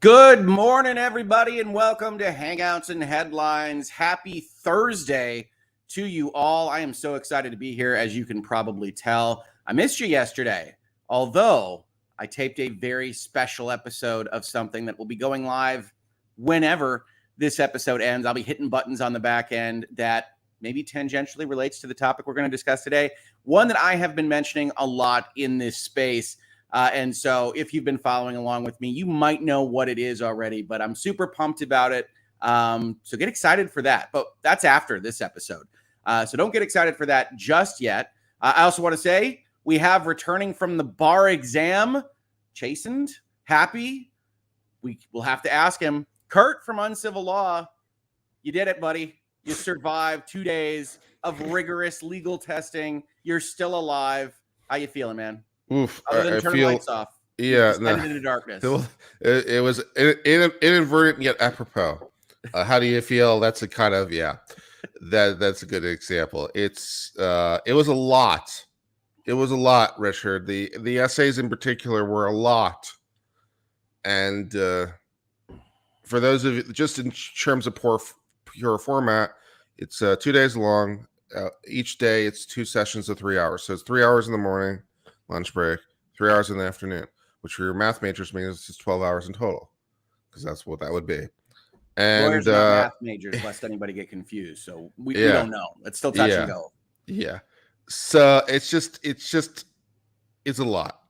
Good morning, everybody, and welcome to Hangouts and Headlines. Happy Thursday to you all. I am so excited to be here, as you can probably tell. I missed you yesterday, although I taped a very special episode of something that will be going live whenever this episode ends. I'll be hitting buttons on the back end that maybe tangentially relates to the topic we're going to discuss today, one that I have been mentioning a lot in this space. And so if you've been following along with me, you might know what it is already, but I'm super pumped about it. So get excited for that. But that's after this episode. So don't get excited for that just yet. I also want to say we have returning from the bar exam, chastened, happy. We will have to ask him. Kurt from Uncivil Law, you did it, buddy. You survived 2 days of rigorous legal testing. You're still alive. How you feeling, man? Oof, Other than turning lights off. Yeah, no. Into darkness. It was inadvertent yet apropos. How do you feel? That's a kind of that's a good example. It was a lot. It was a lot, Richard. The essays in particular were a lot, and for those of you, just in terms of pure format, it's 2 days long. Each day, it's 2 sessions of 3 hours. So it's 3 hours in the morning. Lunch break, 3 hours in the afternoon, which for your math majors means it's 12 hours in total, because that's what that would be. And lawyers are not math majors, lest anybody get confused. So we don't know. It's still touch and go. Yeah. So it's a lot.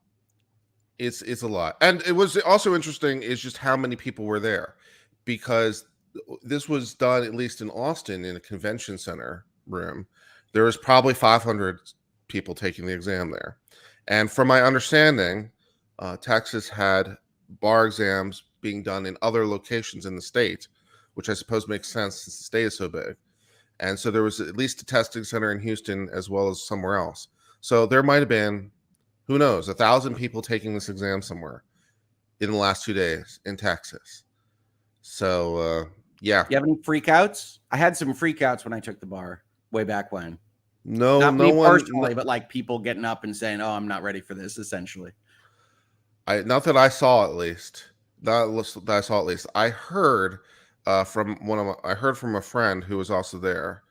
It's a lot. And it was also interesting is just how many people were there, because this was done, at least in Austin, in a convention center room. There was probably 500 people taking the exam there. And from my understanding, Texas had bar exams being done in other locations in the state, which I suppose makes sense since the state is so big. And so there was at least a testing center in Houston as well as somewhere else. So there might have been, who knows, 1,000 people taking this exam somewhere in the last 2 days in Texas. So, yeah. You have any freakouts? I had some freakouts when I took the bar way back when. Not me personally, but like people getting up and saying, "Oh, I'm not ready for this." Essentially, not that I saw, at least. I heard from a friend who was also there.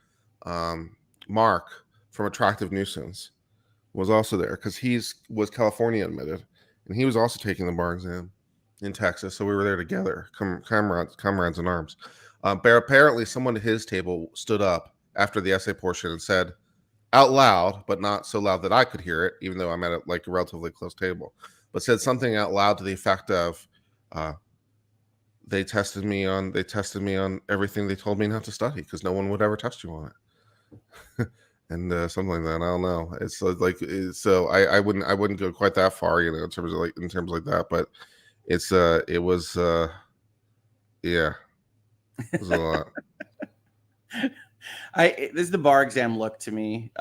Mark from Attractive Nuisance was also there because was California admitted, and he was also taking the bar exam in Texas. So we were there together, comrades in arms. But apparently, someone at his table stood up after the essay portion and said, out loud, but not so loud that I could hear it, even though I'm at a relatively close table, but said something out loud to the effect of, they tested me on everything they told me not to study, because no one would ever test you on it. And something like that. I don't know. It's so I wouldn't go quite that far, in terms of like that, but it was a lot. this is the bar exam look to me.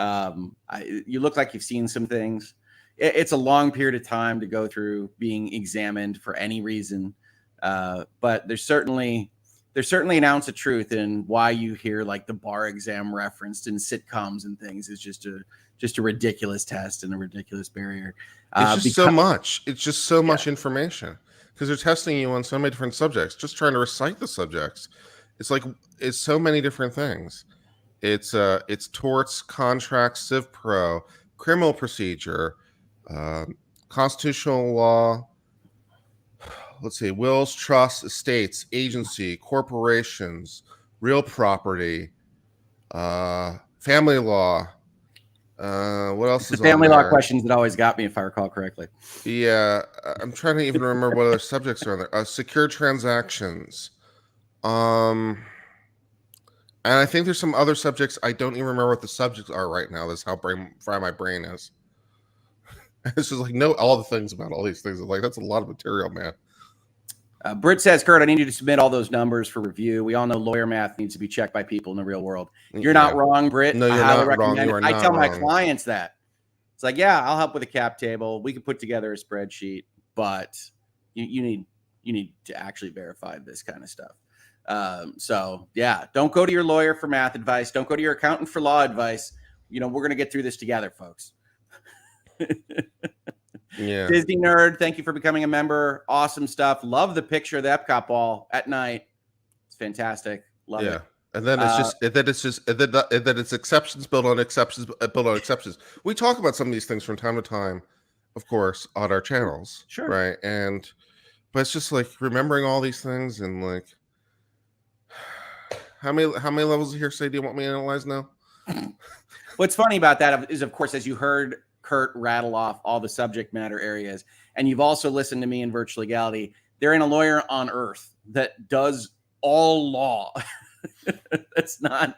You look like you've seen some things. It's a long period of time to go through being examined for any reason. But there's certainly an ounce of truth in why you hear like the bar exam referenced in sitcoms and things. Is just a ridiculous test and a ridiculous barrier. It's just so much. It's just so much information, because they're testing you on so many different subjects. Just trying to recite the subjects. It's so many different things. It's torts, contracts, civ pro, criminal procedure, constitutional law. Let's see, wills, trusts, estates, agency, corporations, real property, family law. What else is the family law questions that always got me, if I recall correctly? Yeah, I'm trying to even remember what other subjects are on there. Secure transactions. And I think there's some other subjects. I don't even remember what the subjects are right now. That's how fried my brain is. It's just know all the things about all these things. That's a lot of material, man. Britt says, Kurt, I need you to submit all those numbers for review. We all know lawyer math needs to be checked by people in the real world. You're not wrong, Britt. No, you're not wrong. I tell my clients that. It's like, yeah, I'll help with a cap table. We can put together a spreadsheet, but you need to actually verify this kind of stuff. So yeah, don't go to your lawyer for math advice. Don't go to your accountant for law advice. We're going to get through this together, folks. Yeah. Disney Nerd, thank you for becoming a member. Awesome stuff. Love the picture of the Epcot ball at night. It's fantastic. Love it. And then it's exceptions built on exceptions built on exceptions. We talk about some of these things from time to time, of course, on our channels. Sure. Right. But it's just like remembering all these things and like how many levels of hearsay do you want me to analyze now? What's funny about that is, of course, as you heard Kurt rattle off all the subject matter areas, and you've also listened to me in Virtual Legality, there ain't a lawyer on earth that does all law. That's not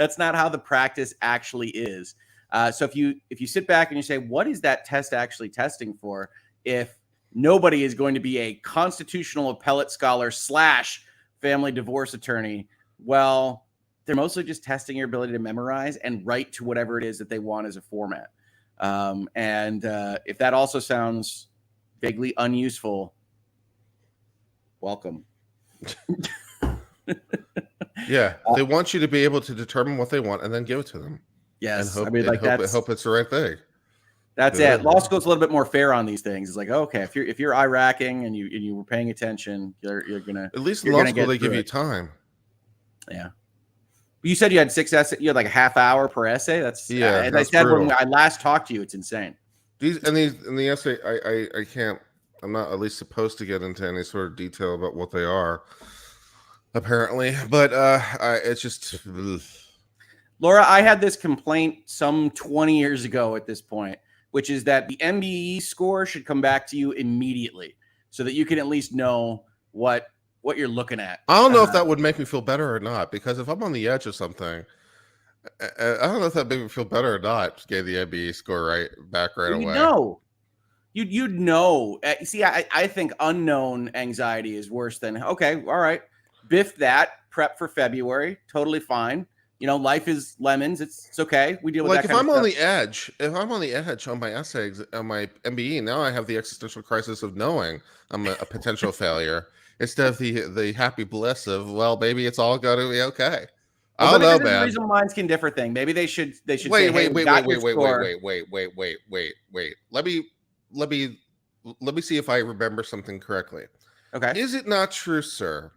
how the practice actually is. So if you sit back and you say, what is that test actually testing for? If nobody is going to be a constitutional appellate scholar / family divorce attorney, well, they're mostly just testing your ability to memorize and write to whatever it is that they want as a format. If that also sounds vaguely unuseful, welcome. Yeah, they want you to be able to determine what they want and then give it to them. Yes, and hope it's the right thing. That's it. Law school's a little bit more fair on these things. It's like, okay, if you're Iraqing and you were paying attention, you're gonna, at least in law school they give you time. Yeah. You said you had 6 essays. You had like a half hour per essay. That's as I said brutal. when I last talked to you, it's insane. In the essay, I can't. I'm not at least supposed to get into any sort of detail about what they are, apparently. But it's just. Ugh. Laura, I had this complaint some 20 years ago at this point, which is that the MBE score should come back to you immediately, so that you can at least know what you're looking at. I don't know if that would make me feel better or not, because if I'm on the edge of something, I don't know if that made me feel better or not. Just gave the MBE score back right away. No, you'd know. See, I think unknown anxiety is worse than okay. All right, biff that. Prep for February. Totally fine. You know, life is lemons. It's okay. We deal with like that. If I'm on the edge on my essays on my MBE, now I have the existential crisis of knowing I'm a potential failure. Instead of the happy bliss of, well, maybe it's all going to be okay. I don't know, man. The reason minds can differ thing. Maybe they should wait. Let me see if I remember something correctly. Okay. Is it not true, sir,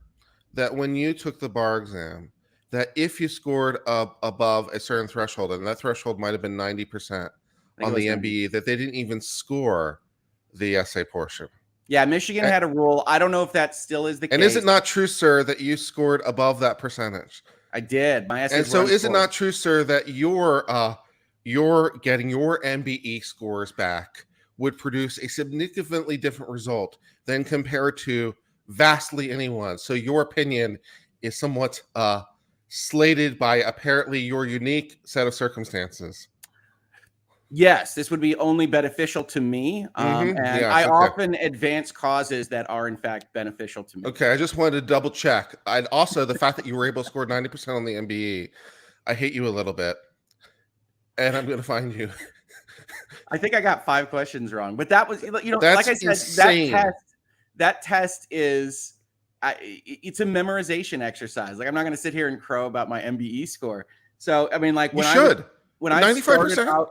that when you took the bar exam, that if you scored above a certain threshold, and that threshold might have been 90% on the MBE, that they didn't even score the essay portion? Yeah, Michigan had a rule. I don't know if that still is the case. And is it not true, sir, that you scored above that percentage? I did. My essays. And so is it not true, sir, that you're getting your MBE scores back would produce a significantly different result than compared to vastly anyone? So your opinion is somewhat slated by apparently your unique set of circumstances. Yes, this would be only beneficial to me. I often advance causes that are in fact beneficial to me. Okay, I just wanted to double check. And also the fact that you were able to score 90% on the MBE, I hate you a little bit. And I'm going to find you. I think I got 5 questions wrong, but that was, like I said, insane. that test is, it's a memorization exercise. Like I'm not going to sit here and crow about my MBE score. So, I mean, like when I 95%.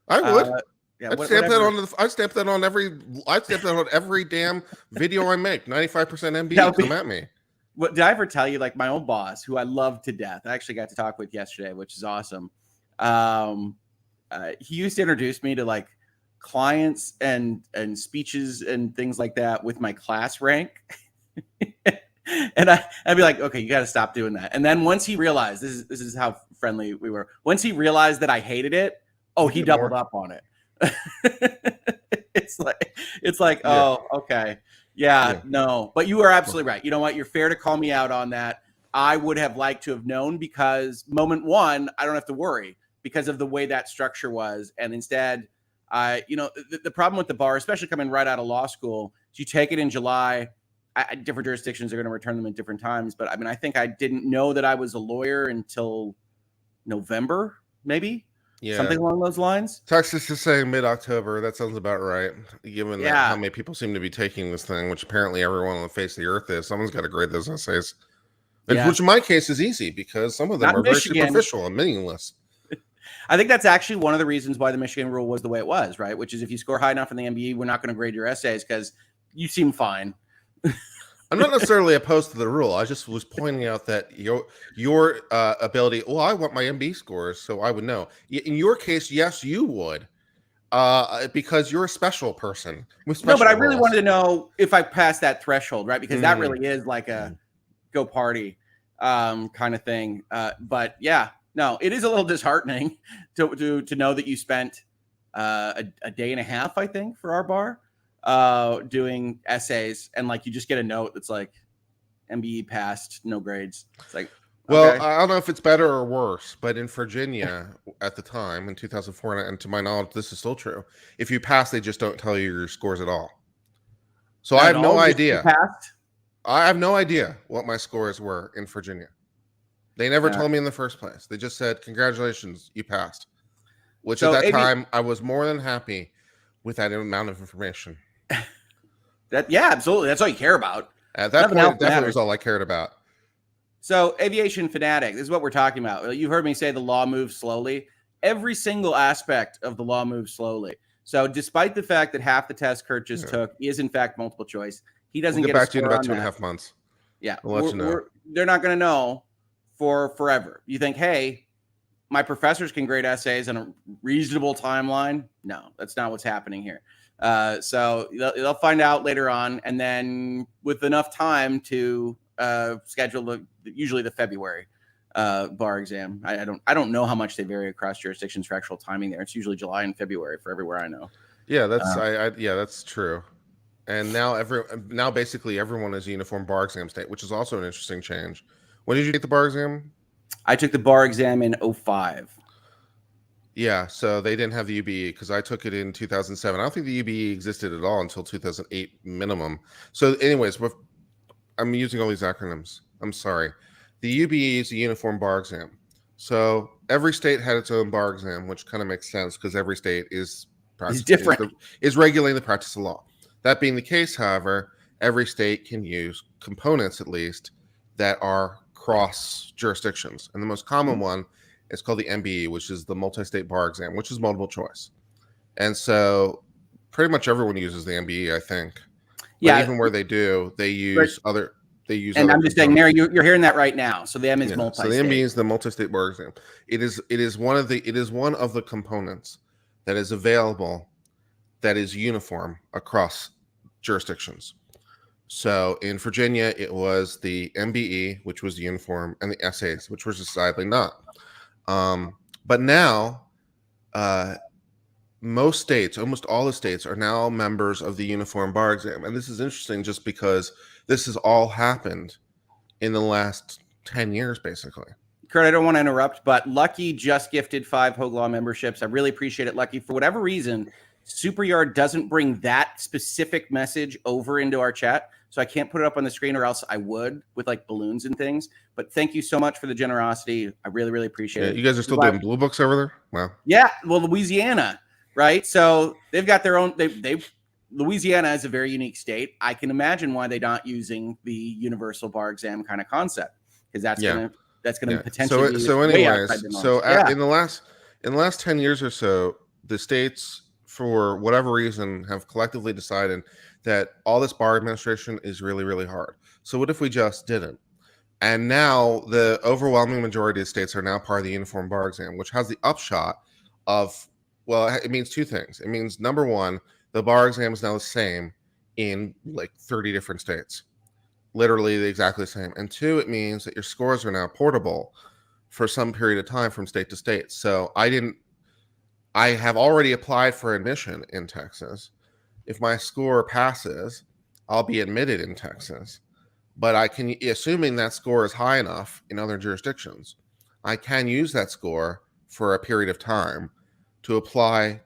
I would. I'd stamp that on every damn video I make. 95% MBE, come at me. What did I ever tell you? Like my old boss, who I love to death, I actually got to talk with yesterday, which is awesome. He used to introduce me to like clients and speeches and things like that with my class rank. And I'd be like, okay, you got to stop doing that. And then once he realized, this is how friendly we were. Once he realized that I hated it, he doubled up on it. It's like, oh, okay. Yeah, no. But you are absolutely right. You know what? You're fair to call me out on that. I would have liked to have known, because moment one, I don't have to worry because of the way that structure was. And instead, the problem with the bar, especially coming right out of law school, is you take it in July. Different jurisdictions are going to return them at different times. But I mean, I think I didn't know that I was a lawyer until November, maybe. Yeah. Something along those lines. Texas is saying mid-October. That sounds about right, given that how many people seem to be taking this thing, which apparently everyone on the face of the earth is. Someone's got to grade those essays. Which in my case is easy, because some of them are very superficial and meaningless. I think that's actually one of the reasons why the Michigan rule was the way it was, right? Which is if you score high enough in the MBE, we're not going to grade your essays because you seem fine. I'm not necessarily opposed to the rule. I just was pointing out that your ability. Well, I want my MBE scores, so I would know. In your case, yes, you would, because you're a special person with No, special but I really roles. wanted to know if I passed that threshold, right? Because that really is like a go party kind of thing. But yeah, no, it is a little disheartening to know that you spent a day and a half, I think, for our bar doing essays, and like you just get a note that's like MBE passed, no grades. It's like, well, okay. I don't know if it's better or worse, but in Virginia at the time in 2004, and to my knowledge, this is still true. If you pass, they just don't tell you your scores at all. So I have no idea. I have no idea what my scores were in Virginia. They never told me in the first place. They just said, "Congratulations, you passed." Which at that time, I was more than happy with that amount of information. Yeah, absolutely. That's all you care about. At that point, it definitely was all I cared about. So, aviation fanatic, this is what we're talking about. You've heard me say the law moves slowly. Every single aspect of the law moves slowly. So, despite the fact that half the test Kurt just took is in fact multiple choice, he doesn't get back to you in about on 2.5 months. Yeah, we'll let you know. They're not going to know for forever. You think, hey, my professors can grade essays on a reasonable timeline? No, that's not what's happening here. So they'll find out later on, and then with enough time to schedule usually the February bar exam. I don't know how much they vary across jurisdictions for actual timing there. It's usually July and February for everywhere I know. Yeah, that's true. And now basically everyone is a uniform bar exam state, which is also an interesting change. When did you take the bar exam? I took the bar exam in 2005. Yeah, so they didn't have the UBE because I took it in 2007. I don't think the UBE existed at all until 2008 minimum. So anyways, I'm using all these acronyms. I'm sorry. The UBE is a uniform bar exam. So every state had its own bar exam, which kind of makes sense because every state is different. Is regulating the practice of law. That being the case, however, every state can use components at least that are cross jurisdictions. And the most common one is called the MBE, which is the multi-state bar exam, which is multiple choice. And so pretty much everyone uses the MBE, I think. Yeah. But even where they do, they use other. And I'm just saying, Mary, you're hearing that right now. So the M is multi-state. So the MBE is the multi-state bar exam. It is one of the components that is available that is uniform across jurisdictions. So in Virginia, it was the MBE, which was uniform, and the essays, which was decidedly not. But now, most states, almost all the states, are now members of the uniform bar exam. And this is interesting just because this has all happened in the last 10 years, basically. Kurt, I don't want to interrupt, but Lucky just gifted 5 Hoeg Law memberships. I really appreciate it, Lucky. For whatever reason, SuperYard doesn't bring that specific message over into our chat. So I can't put it up on the screen, or else I would with like balloons and things. But thank you so much for the generosity. I really, really appreciate it. You guys are still doing blue books over there? Wow. Yeah. Well, Louisiana, right? So they've got their own. Louisiana is a very unique state. I can imagine why they're not using the universal bar exam kind of concept, because that's gonna potentially. In the last 10 years or so, the states, for whatever reason, have collectively decided that all this bar administration is really, really hard. So what if we just didn't? And now the overwhelming majority of states are now part of the uniform bar exam, which has the upshot of, well, it means two things. It means, number one, the bar exam is now the same in like 30 different states, literally exactly the same. And two, it means that your scores are now portable for some period of time from state to state. So I have already applied for admission in Texas. If my score passes, I'll be admitted in Texas. But I can, assuming that score is high enough in other jurisdictions, I can use that score for a period of time to apply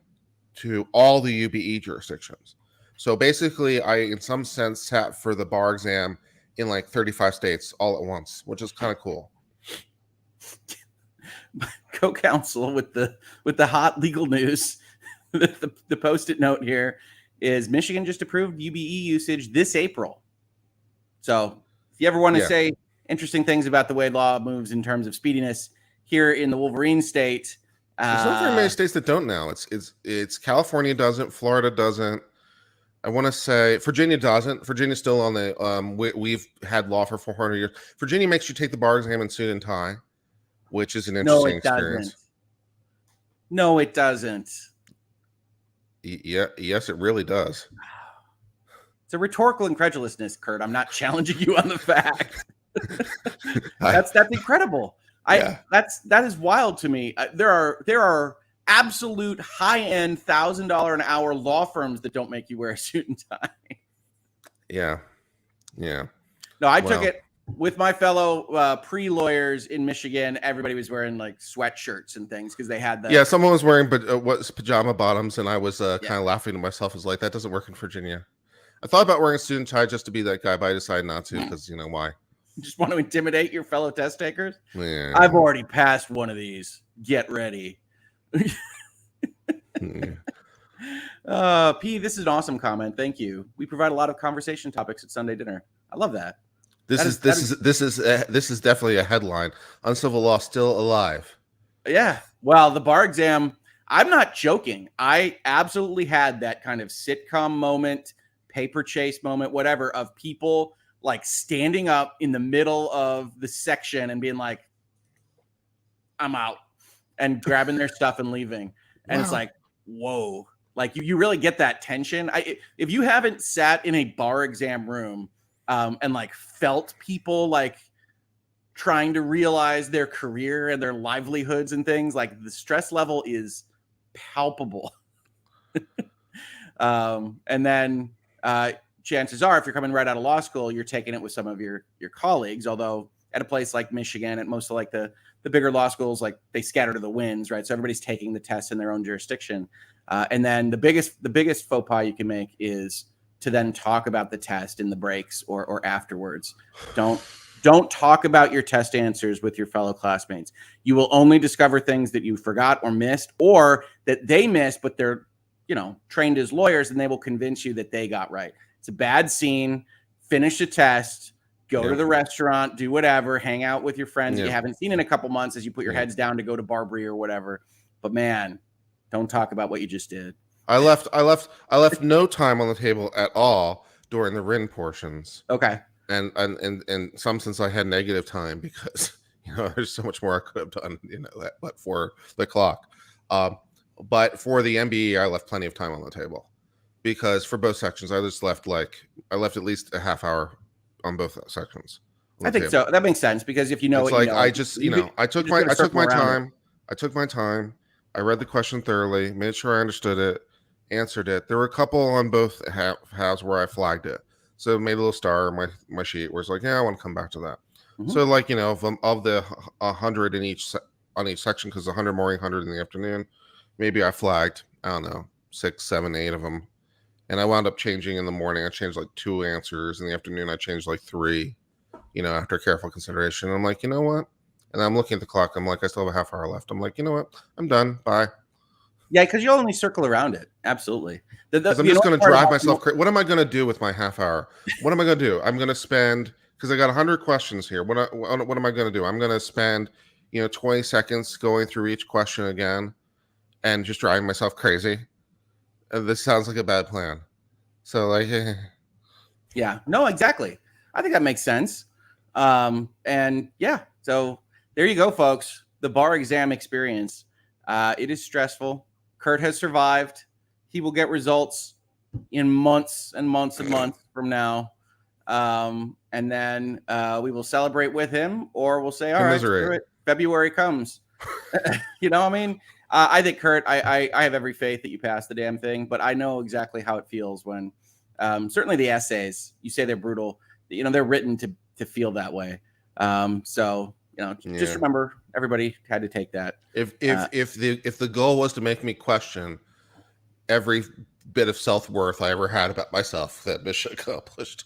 to all the UBE jurisdictions. So basically, I, in some sense, sat for the bar exam in like 35 states all at once, which is kind of cool. Co-counsel with the hot legal news. The post-it note here is Michigan just approved UBE usage this April. So if you ever want to say interesting things about the way law moves in terms of speediness here in the Wolverine state, There's not very many states that don't now. It's California doesn't, Florida doesn't. I want to say Virginia doesn't. Virginia's still on the we've had law for 400 years. Virginia makes you take the bar exam in suit and tie, which is an interesting experience. No, it doesn't. Yeah, yes, it really does. It's a rhetorical incredulousness, Kurt. I'm not challenging you on the fact. That's incredible. That is wild to me. There are absolute high-end $1,000 an hour law firms that don't make you wear a suit and tie. Yeah. No, I took it with my fellow pre-lawyers in Michigan. Everybody was wearing like sweatshirts and things because they had the someone was wearing pajama bottoms, and I was kind of laughing to myself. I was like, that doesn't work in Virginia. I thought about wearing a suit and tie just to be that guy, but I decided not to because why? You just want to intimidate your fellow test takers? Yeah. I've already passed one of these. Get ready. P, this is an awesome comment. Thank you. We provide a lot of conversation topics at Sunday dinner. I love that. This is definitely a headline. Uncivil law still alive. Yeah. Well, the bar exam, I'm not joking. I absolutely had that kind of sitcom moment, paper chase moment, whatever, of people like standing up in the middle of the section and being like, I'm out, and grabbing their stuff and leaving. And It's like, whoa, like you really get that tension. If you haven't sat in a bar exam room and like felt people like trying to realize their career and their livelihoods and things, like the stress level is palpable. And then chances are, if you're coming right out of law school, you're taking it with some of your colleagues. Although at a place like Michigan, at most of like the bigger law schools, like they scatter to the winds, right? So everybody's taking the test in their own jurisdiction. And then the biggest faux pas you can make is to then talk about the test in the breaks or afterwards. Don't talk about your test answers with your fellow classmates. You will only discover things that you forgot or missed, or that they missed, but they're trained as lawyers, and they will convince you that they got right. It's a bad scene. Finish the test. Go to the restaurant, do whatever, hang out with your friends that you haven't seen in a couple months as you put your heads down to go to Barbary or whatever. But man, don't talk about what you just did. I left no time on the table at all during the RIN portions. Okay. And in some sense I had negative time because there's so much more I could have done, but for the clock. But for the MBE, I left plenty of time on the table because for both sections, I just left at least a half hour on both sections. I think so. That makes sense because if you know, I took my time. I read the question thoroughly, made sure I understood it, answered it. There were a couple on both halves where I flagged it. So made a little star on my sheet where it's like, I want to come back to that. Mm-hmm. So of the 100 on each section, because 100 morning, 100 in the afternoon, maybe I flagged, I don't know, 6, 7, 8 of them. And I wound up changing in the morning. I changed like 2 answers. In the afternoon, I changed like 3, after careful consideration. I'm like, you know what? And I'm looking at the clock. I'm like, I still have a half hour left. I'm like, you know what? I'm done. Bye. Yeah, because you'll only circle around it. Absolutely. I'm just going to drive myself crazy. What am I going to do with my half hour? What am I going to do? I'm going to spend, because I got 100 questions here. What am I going to do? I'm going to spend, 20 seconds going through each question again and just driving myself crazy. This sounds like a bad plan. So yeah, no, exactly. I think that makes sense. And yeah, so there you go, folks. The bar exam experience. It is stressful. Kurt has survived. He will get results in months and months and months from now. And then we will celebrate with him, or we'll say, all right, screw it. February comes. I think, Kurt, I have every faith that you pass the damn thing, but I know exactly how it feels when certainly the essays, you say they're brutal, they're written to feel that way. Just remember, everybody had to take that. If the goal was to make me question every bit of self-worth I ever had about myself, that mission accomplished.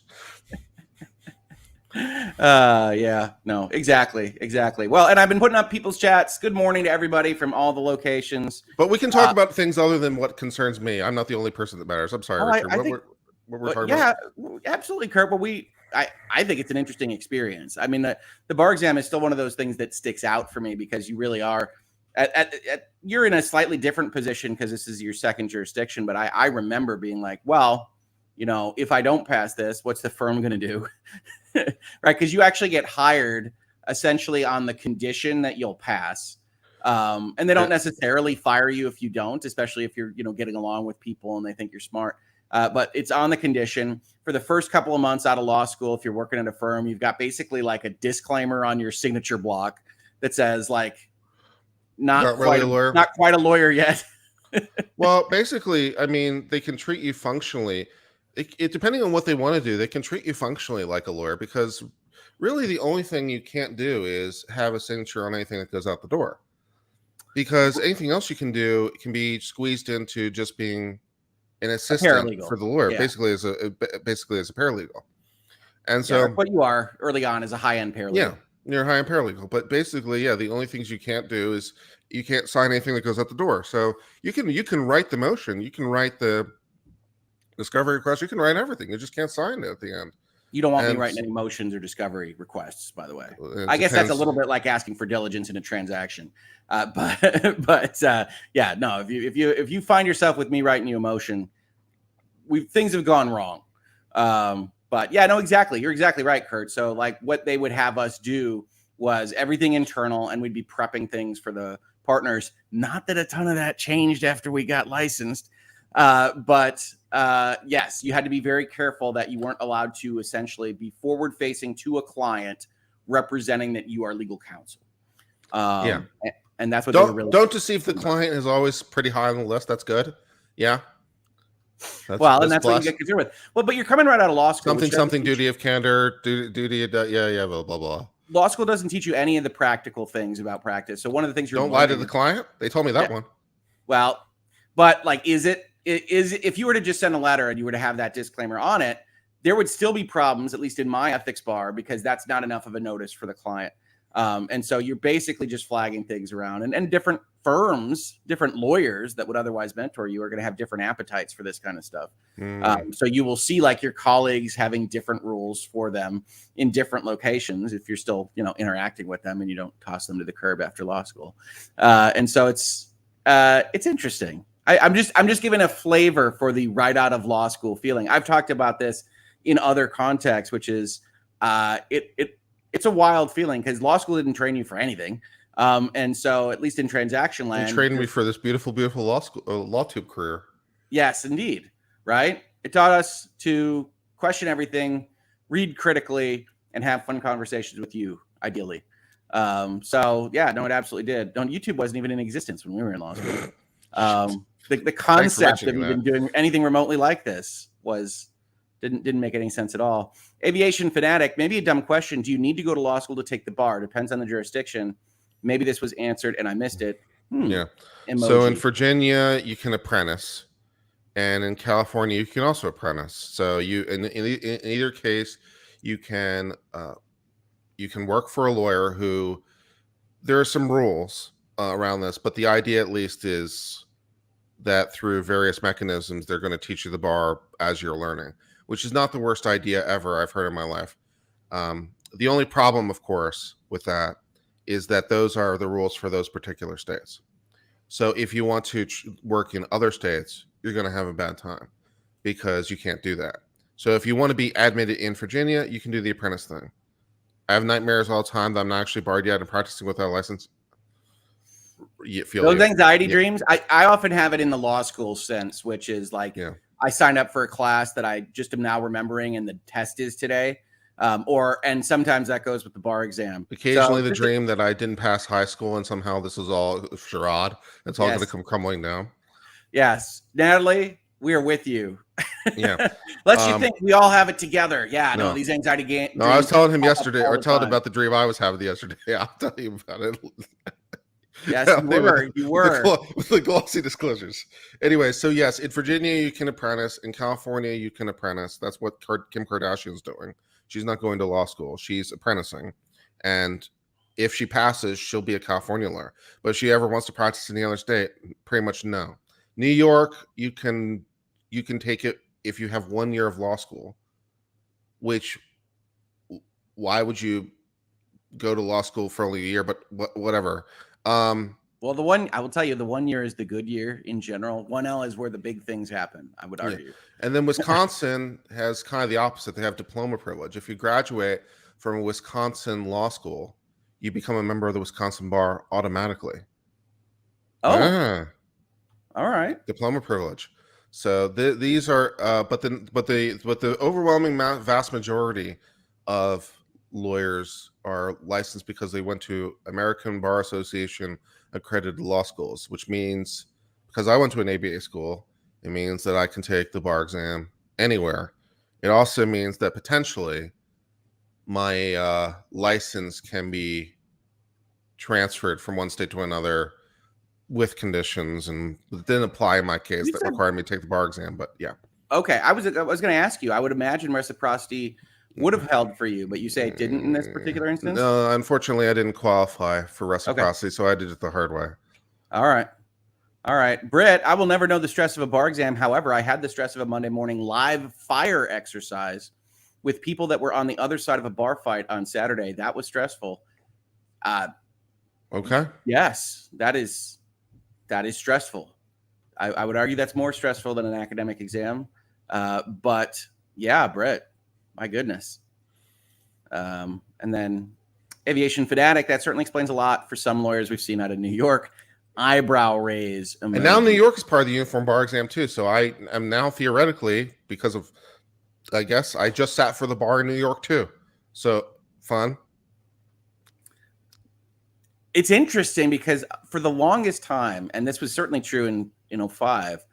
No, exactly. Well, and I've been putting up people's chats. Good morning to everybody from all the locations. But we can talk about things other than what concerns me. I'm not the only person that matters. I'm sorry, Richard. What we're talking about? Yeah, absolutely, Kurt. But I think it's an interesting experience. I mean, the bar exam is still one of those things that sticks out for me because you really are You're in a slightly different position because this is your second jurisdiction, but I remember being like, well, if I don't pass this, what's the firm going to do? Right? Because you actually get hired essentially on the condition that you'll pass. And they don't necessarily fire you if you don't, especially if you're, getting along with people and they think you're smart. But it's on the condition for the first couple of months out of law school. If you're working at a firm, you've got basically like a disclaimer on your signature block that says like, not quite a lawyer yet. Well, basically, I mean, they can treat you functionally. It depending on what they want to do, they can treat you functionally like a lawyer, because really the only thing you can't do is have a signature on anything that goes out the door. Because anything else you can do can be squeezed into just being an assistant for the lawyer, basically as a paralegal. And so what you are early on is a high-end paralegal. Yeah, you're a high-end paralegal. But basically, the only things you can't do is you can't sign anything that goes out the door. So you can write the motion, you can write the discovery request, you can write everything. You just can't sign it at the end. You don't want me writing any motions or discovery requests, by the way. I guess that's a little bit like asking for diligence in a transaction. But no. If you find yourself with me writing you a motion, things have gone wrong. But yeah, no, exactly. You're exactly right, Kurt. So like what they would have us do was everything internal, and we'd be prepping things for the partners. Not that a ton of that changed after we got licensed. But yes, you had to be very careful that you weren't allowed to essentially be forward facing to a client representing that you are legal counsel. And that's what don't deceive the client is always pretty high on the list. That's good. Yeah. And that's what you get concerned with. Well, but you're coming right out of law school. Something duty of candor, duty of, blah, blah, blah. Law school doesn't teach you any of the practical things about practice. So one of the things don't lie to the client. They told me that one. Well, but like, is if you were to just send a letter and you were to have that disclaimer on it, there would still be problems, at least in my ethics bar, because that's not enough of a notice for the client. And so you're basically just flagging things around, and different firms, different lawyers that would otherwise mentor you are going to have different appetites for this kind of stuff. So you will see like your colleagues having different rules for them in different locations if you're still, interacting with them and you don't toss them to the curb after law school. And so it's interesting. I'm just giving a flavor for the right out of law school feeling. I've talked about this in other contexts, which is it's a wild feeling because law school didn't train you for anything. And so at least in transaction land, you trained me for this beautiful law school, law tube career. Yes, indeed. Right. It taught us to question everything, read critically, and have fun conversations with you, ideally. So yeah, no, it absolutely did. YouTube wasn't even in existence when we were in law school. The concept of even doing anything remotely like this didn't make any sense at all. Aviation fanatic, maybe a dumb question. Do you need to go to law school to take the bar? Depends on the jurisdiction. Maybe this was answered and I missed it. Yeah. Emoji. So in Virginia, you can apprentice, and in California, you can also apprentice. So you in either case, you can work for a lawyer who. There are some rules around this, but the idea at least is that through various mechanisms, they're going to teach you the bar as you're learning, which is not the worst idea ever I've heard in my life. The only problem, of course, with that is that those are the rules for those particular states. So if you want to work in other states, you're going to have a bad time because you can't do that. So if you want to be admitted in Virginia, you can do the apprentice thing. I have nightmares all the time that I'm not actually barred yet and practicing without a license. Those anxiety dreams, I often have it in the law school sense, which is like I signed up for a class that I just am now remembering and the test is today. And sometimes that goes with the bar exam. Occasionally the dream that I didn't pass high school and somehow this is all charade. It's all going to come crumbling down. Yes. Natalie, we are with you. Yeah. Lest you think we all have it together. Yeah, no, these anxiety games. No, I was telling him yesterday, or telling him about the dream I was having yesterday. Yeah, I'll tell you about it. Yes, you were. With the glossy disclosures. Anyway, so yes, in Virginia, you can apprentice. In California, you can apprentice. That's what Kim Kardashian's doing. She's not going to law school. She's apprenticing. And if she passes, she'll be a California lawyer. But if she ever wants to practice in the other state, pretty much no. New York, you can take it if you have 1 year of law school, which why would you go to law school for only a year? But whatever. Well, Well, I will tell you, the 1 year is the good year in general. 1L is where the big things happen, I would argue. And then Wisconsin has kind of the opposite. They have diploma privilege. If you graduate from a Wisconsin law school, you become a member of the Wisconsin bar automatically. Oh, Yeah. all right. Diploma privilege. So these are, but the overwhelming vast majority of lawyers are licensed because they went to American Bar Association accredited law schools, which means, because I went to an ABA school, it means that I can take the bar exam anywhere. It also means that potentially my license can be transferred from one state to another with conditions, and it didn't apply in my case that required me to take the bar exam. But yeah. Okay, I was going to ask you. I would imagine reciprocity would have held for you, but you say it didn't in this particular instance? No, unfortunately, I didn't qualify for reciprocity, so I did it the hard way. All right. Britt, I will never know the stress of a bar exam. However, I had the stress of a Monday morning live fire exercise with people that were on the other side of a bar fight on Saturday. That was stressful. Okay. Yes, that is stressful. I would argue that's more stressful than an academic exam. But yeah, Britt, my goodness. And then aviation fanatic, that certainly explains a lot for some lawyers we've seen out of New York. Eyebrow raise. And now New York is part of the uniform bar exam too. So I am now theoretically, because of, I guess, I just sat for the bar in New York too. So fun. It's interesting because for the longest time, and this was certainly true in 2005,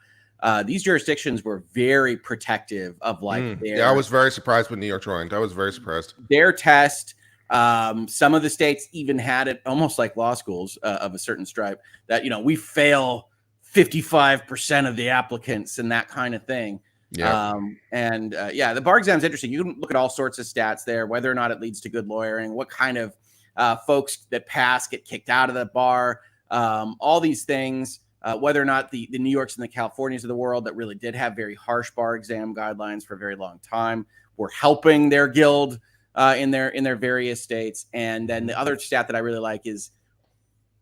these jurisdictions were very protective of Yeah, I was very surprised when New York joined. I was very surprised. Their test. Some of the states even had it almost like law schools of a certain stripe that, we fail 55% of the applicants and that kind of thing. Yeah. The bar exam is interesting. You can look at all sorts of stats there, whether or not it leads to good lawyering, what kind of folks that pass get kicked out of the bar, all these things, whether or not the New Yorks and the Californias of the world that really did have very harsh bar exam guidelines for a very long time were helping their guild in their various states. And then the other stat that I really like is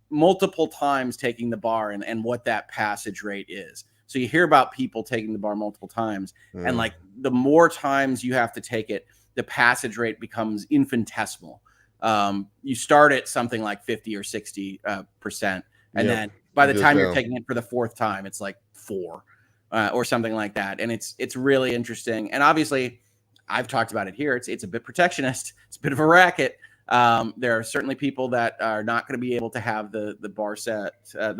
multiple times taking the bar and what that passage rate is. So you hear about people taking the bar multiple times, and like the more times you have to take it, the passage rate becomes infinitesimal. You start at something like 50 or 60%, and then by the time you're taking it for the fourth time, it's like 4 or something like that. And it's really interesting. And obviously, I've talked about it here. It's a bit protectionist. It's a bit of a racket. There are certainly people that are not going to be able to have the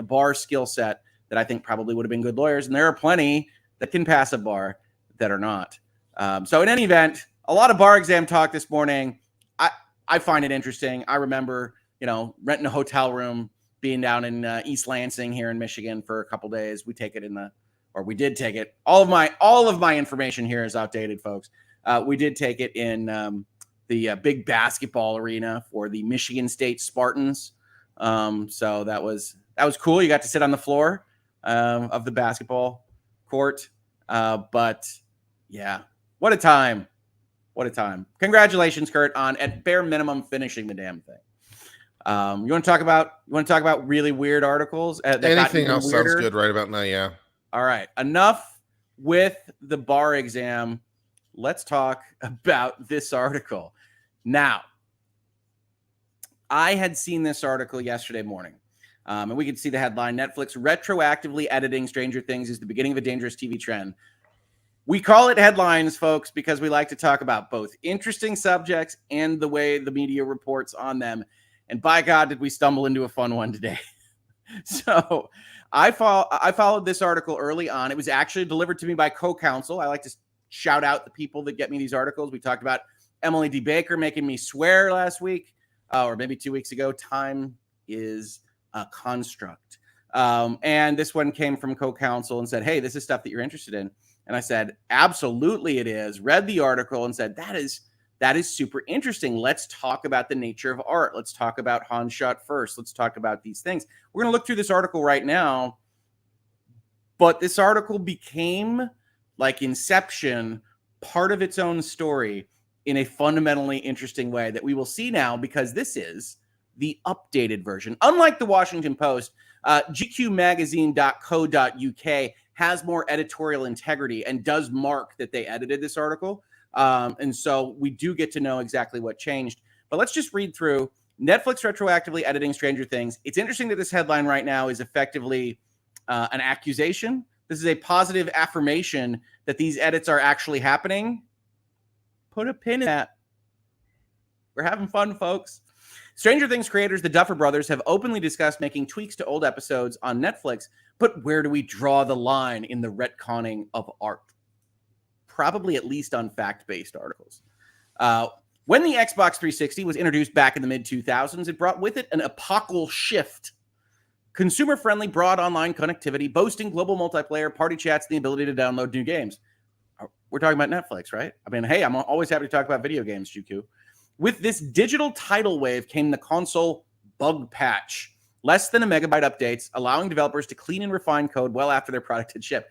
bar skill set that I think probably would have been good lawyers. And there are plenty that can pass a bar that are not. So in any event, a lot of bar exam talk this morning. I find it interesting. I remember, renting a hotel room, being down in East Lansing here in Michigan for a couple days. We did take it. All of my information here is outdated, folks. We did take it in the big basketball arena for the Michigan State Spartans. So that was cool. You got to sit on the floor of the basketball court. But yeah, what a time. What a time. Congratulations, Kurt, on at bare minimum finishing the damn thing. You want to talk about really weird articles? Anything else sounds good right about now, yeah. All right. Enough with the bar exam. Let's talk about this article. Now, I had seen this article yesterday morning, and we could see the headline, Netflix retroactively editing Stranger Things is the beginning of a dangerous TV trend. We call it headlines, folks, because we like to talk about both interesting subjects and the way the media reports on them. And by God, did we stumble into a fun one today. So I followed this article early on. It was actually delivered to me by co-counsel. I like to shout out the people that get me these articles. We talked about Emily D. Baker making me swear last week, or maybe 2 weeks ago. Time is a construct. And this one came from co-counsel and said, hey, this is stuff that you're interested in. And I said, absolutely it is. Read the article and said, that is super interesting. Let's talk about the nature of art. Let's talk about Hans Schott first. Let's talk about these things. We're going to look through this article right now. But this article became, like Inception, part of its own story in a fundamentally interesting way that we will see now, because this is the updated version. Unlike the Washington Post, GQmagazine.co.uk has more editorial integrity and does mark that they edited this article. And so we do get to know exactly what changed. But let's just read through Netflix retroactively editing Stranger Things. It's interesting that this headline right now is effectively an accusation. This is a positive affirmation that these edits are actually happening. Put a pin in that. We're having fun, folks. Stranger Things creators, the Duffer Brothers, have openly discussed making tweaks to old episodes on Netflix, but where do we draw the line in the retconning of art? Probably at least on fact-based articles. When the Xbox 360 was introduced back in the mid-2000s, it brought with it an epochal shift. Consumer-friendly broad online connectivity, boasting global multiplayer, party chats, and the ability to download new games. We're talking about Netflix, right? I mean, hey, I'm always happy to talk about video games, GQ. With this digital tidal wave came the console bug patch. Less than a megabyte updates, allowing developers to clean and refine code well after their product had shipped.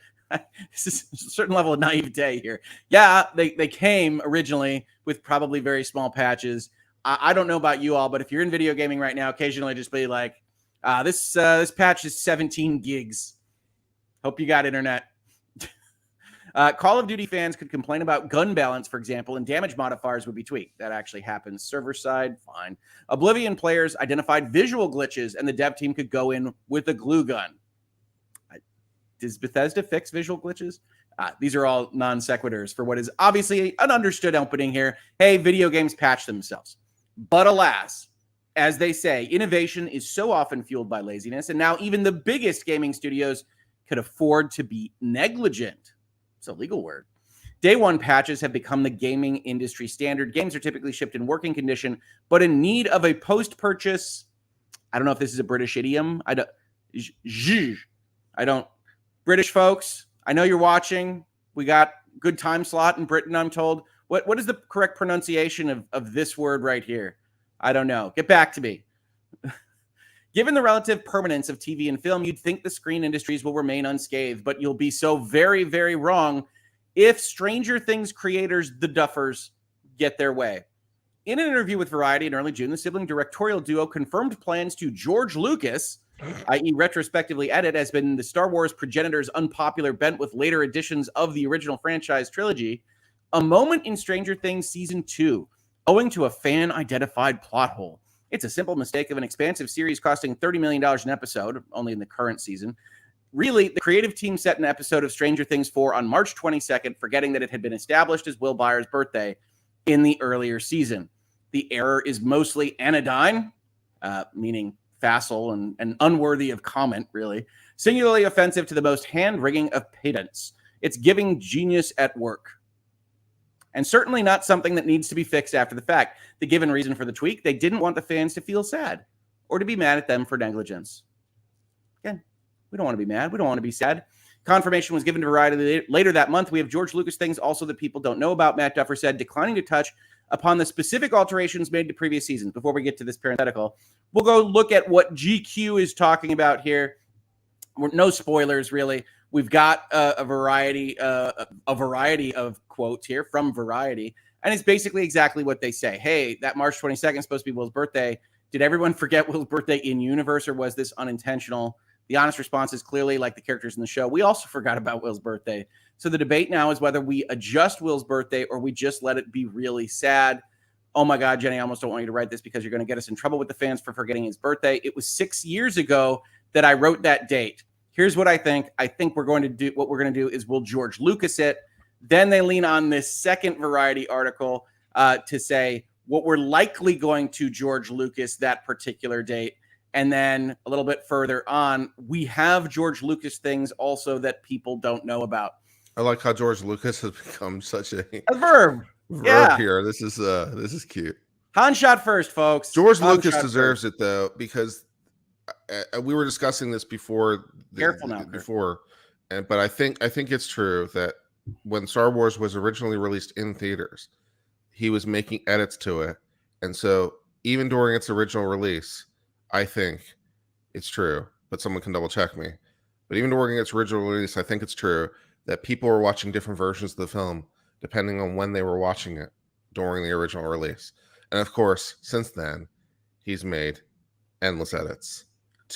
This is a certain level of naivete here. Yeah, they came originally with probably very small patches. I don't know about you all, but if you're in video gaming right now, occasionally just be like, this patch is 17 gigs. Hope you got internet. Call of Duty fans could complain about gun balance, for example, and damage modifiers would be tweaked. That actually happens. Server side, fine. Oblivion players identified visual glitches, and the dev team could go in with a glue gun. Does Bethesda fix visual glitches? These are all non sequiturs for what is obviously an understood opening here. Hey, video games patch themselves. But alas, as they say, innovation is so often fueled by laziness, and now even the biggest gaming studios could afford to be negligent. It's a legal word. Day one patches have become the gaming industry standard. Games are typically shipped in working condition, but in need of a post-purchase. I don't know if this is a British idiom. I don't. British folks, I know you're watching. We got good time slot in Britain, I'm told. What is the correct pronunciation of this word right here? I don't know. Get back to me. Given the relative permanence of TV and film, you'd think the screen industries will remain unscathed, but you'll be so very, very wrong if Stranger Things creators, the Duffers, get their way. In an interview with Variety in early June, the sibling directorial duo confirmed plans to George Lucas, i.e. retrospectively edit, has been the Star Wars progenitor's unpopular bent with later editions of the original franchise trilogy, a moment in Stranger Things Season 2, owing to a fan-identified plot hole. It's a simple mistake of an expansive series costing $30 million an episode, only in the current season. Really, the creative team set an episode of Stranger Things 4 on March 22nd, forgetting that it had been established as Will Byers' birthday in the earlier season. The error is mostly anodyne, meaning facile and unworthy of comment, really. Singularly offensive to the most hand-wringing of pedants. It's giving genius at work. And certainly not something that needs to be fixed after the fact. The given reason for the tweak, they didn't want the fans to feel sad or to be mad at them for negligence. Again, we don't want to be mad. We don't want to be sad. Confirmation was given to Variety later that month. We have George Lucas things also that people don't know about. Matt Duffer said, declining to touch upon the specific alterations made to previous seasons. Before we get to this parenthetical, we'll go look at what GQ is talking about here. No spoilers, really. We've got a variety of quotes here from Variety, and it's basically exactly what they say. Hey, that March 22nd is supposed to be Will's birthday. Did everyone forget Will's birthday in universe, or was this unintentional? The honest response is clearly, like the characters in the show, we also forgot about Will's birthday. So the debate now is whether we adjust Will's birthday or we just let it be really sad. Oh my God, Jenny, I almost don't want you to write this because you're going to get us in trouble with the fans for forgetting his birthday. It was 6 years ago that I wrote that date. Here's what I think. I think what we're going to do is we'll George Lucas it. Then they lean on this second Variety article to say what we're likely going to George Lucas that particular date. And then a little bit further on, we have George Lucas things also that people don't know about. I like how George Lucas has become such a verb here. This is cute. Han shot first, folks. George Lucas deserves it though, because we were discussing this before. But I think it's true that when Star Wars was originally released in theaters, he was making edits to it, and so even during its original release, I think it's true. But someone can double check me. But even during its original release, I think it's true that people were watching different versions of the film depending on when they were watching it during the original release. And of course, since then, he's made endless edits.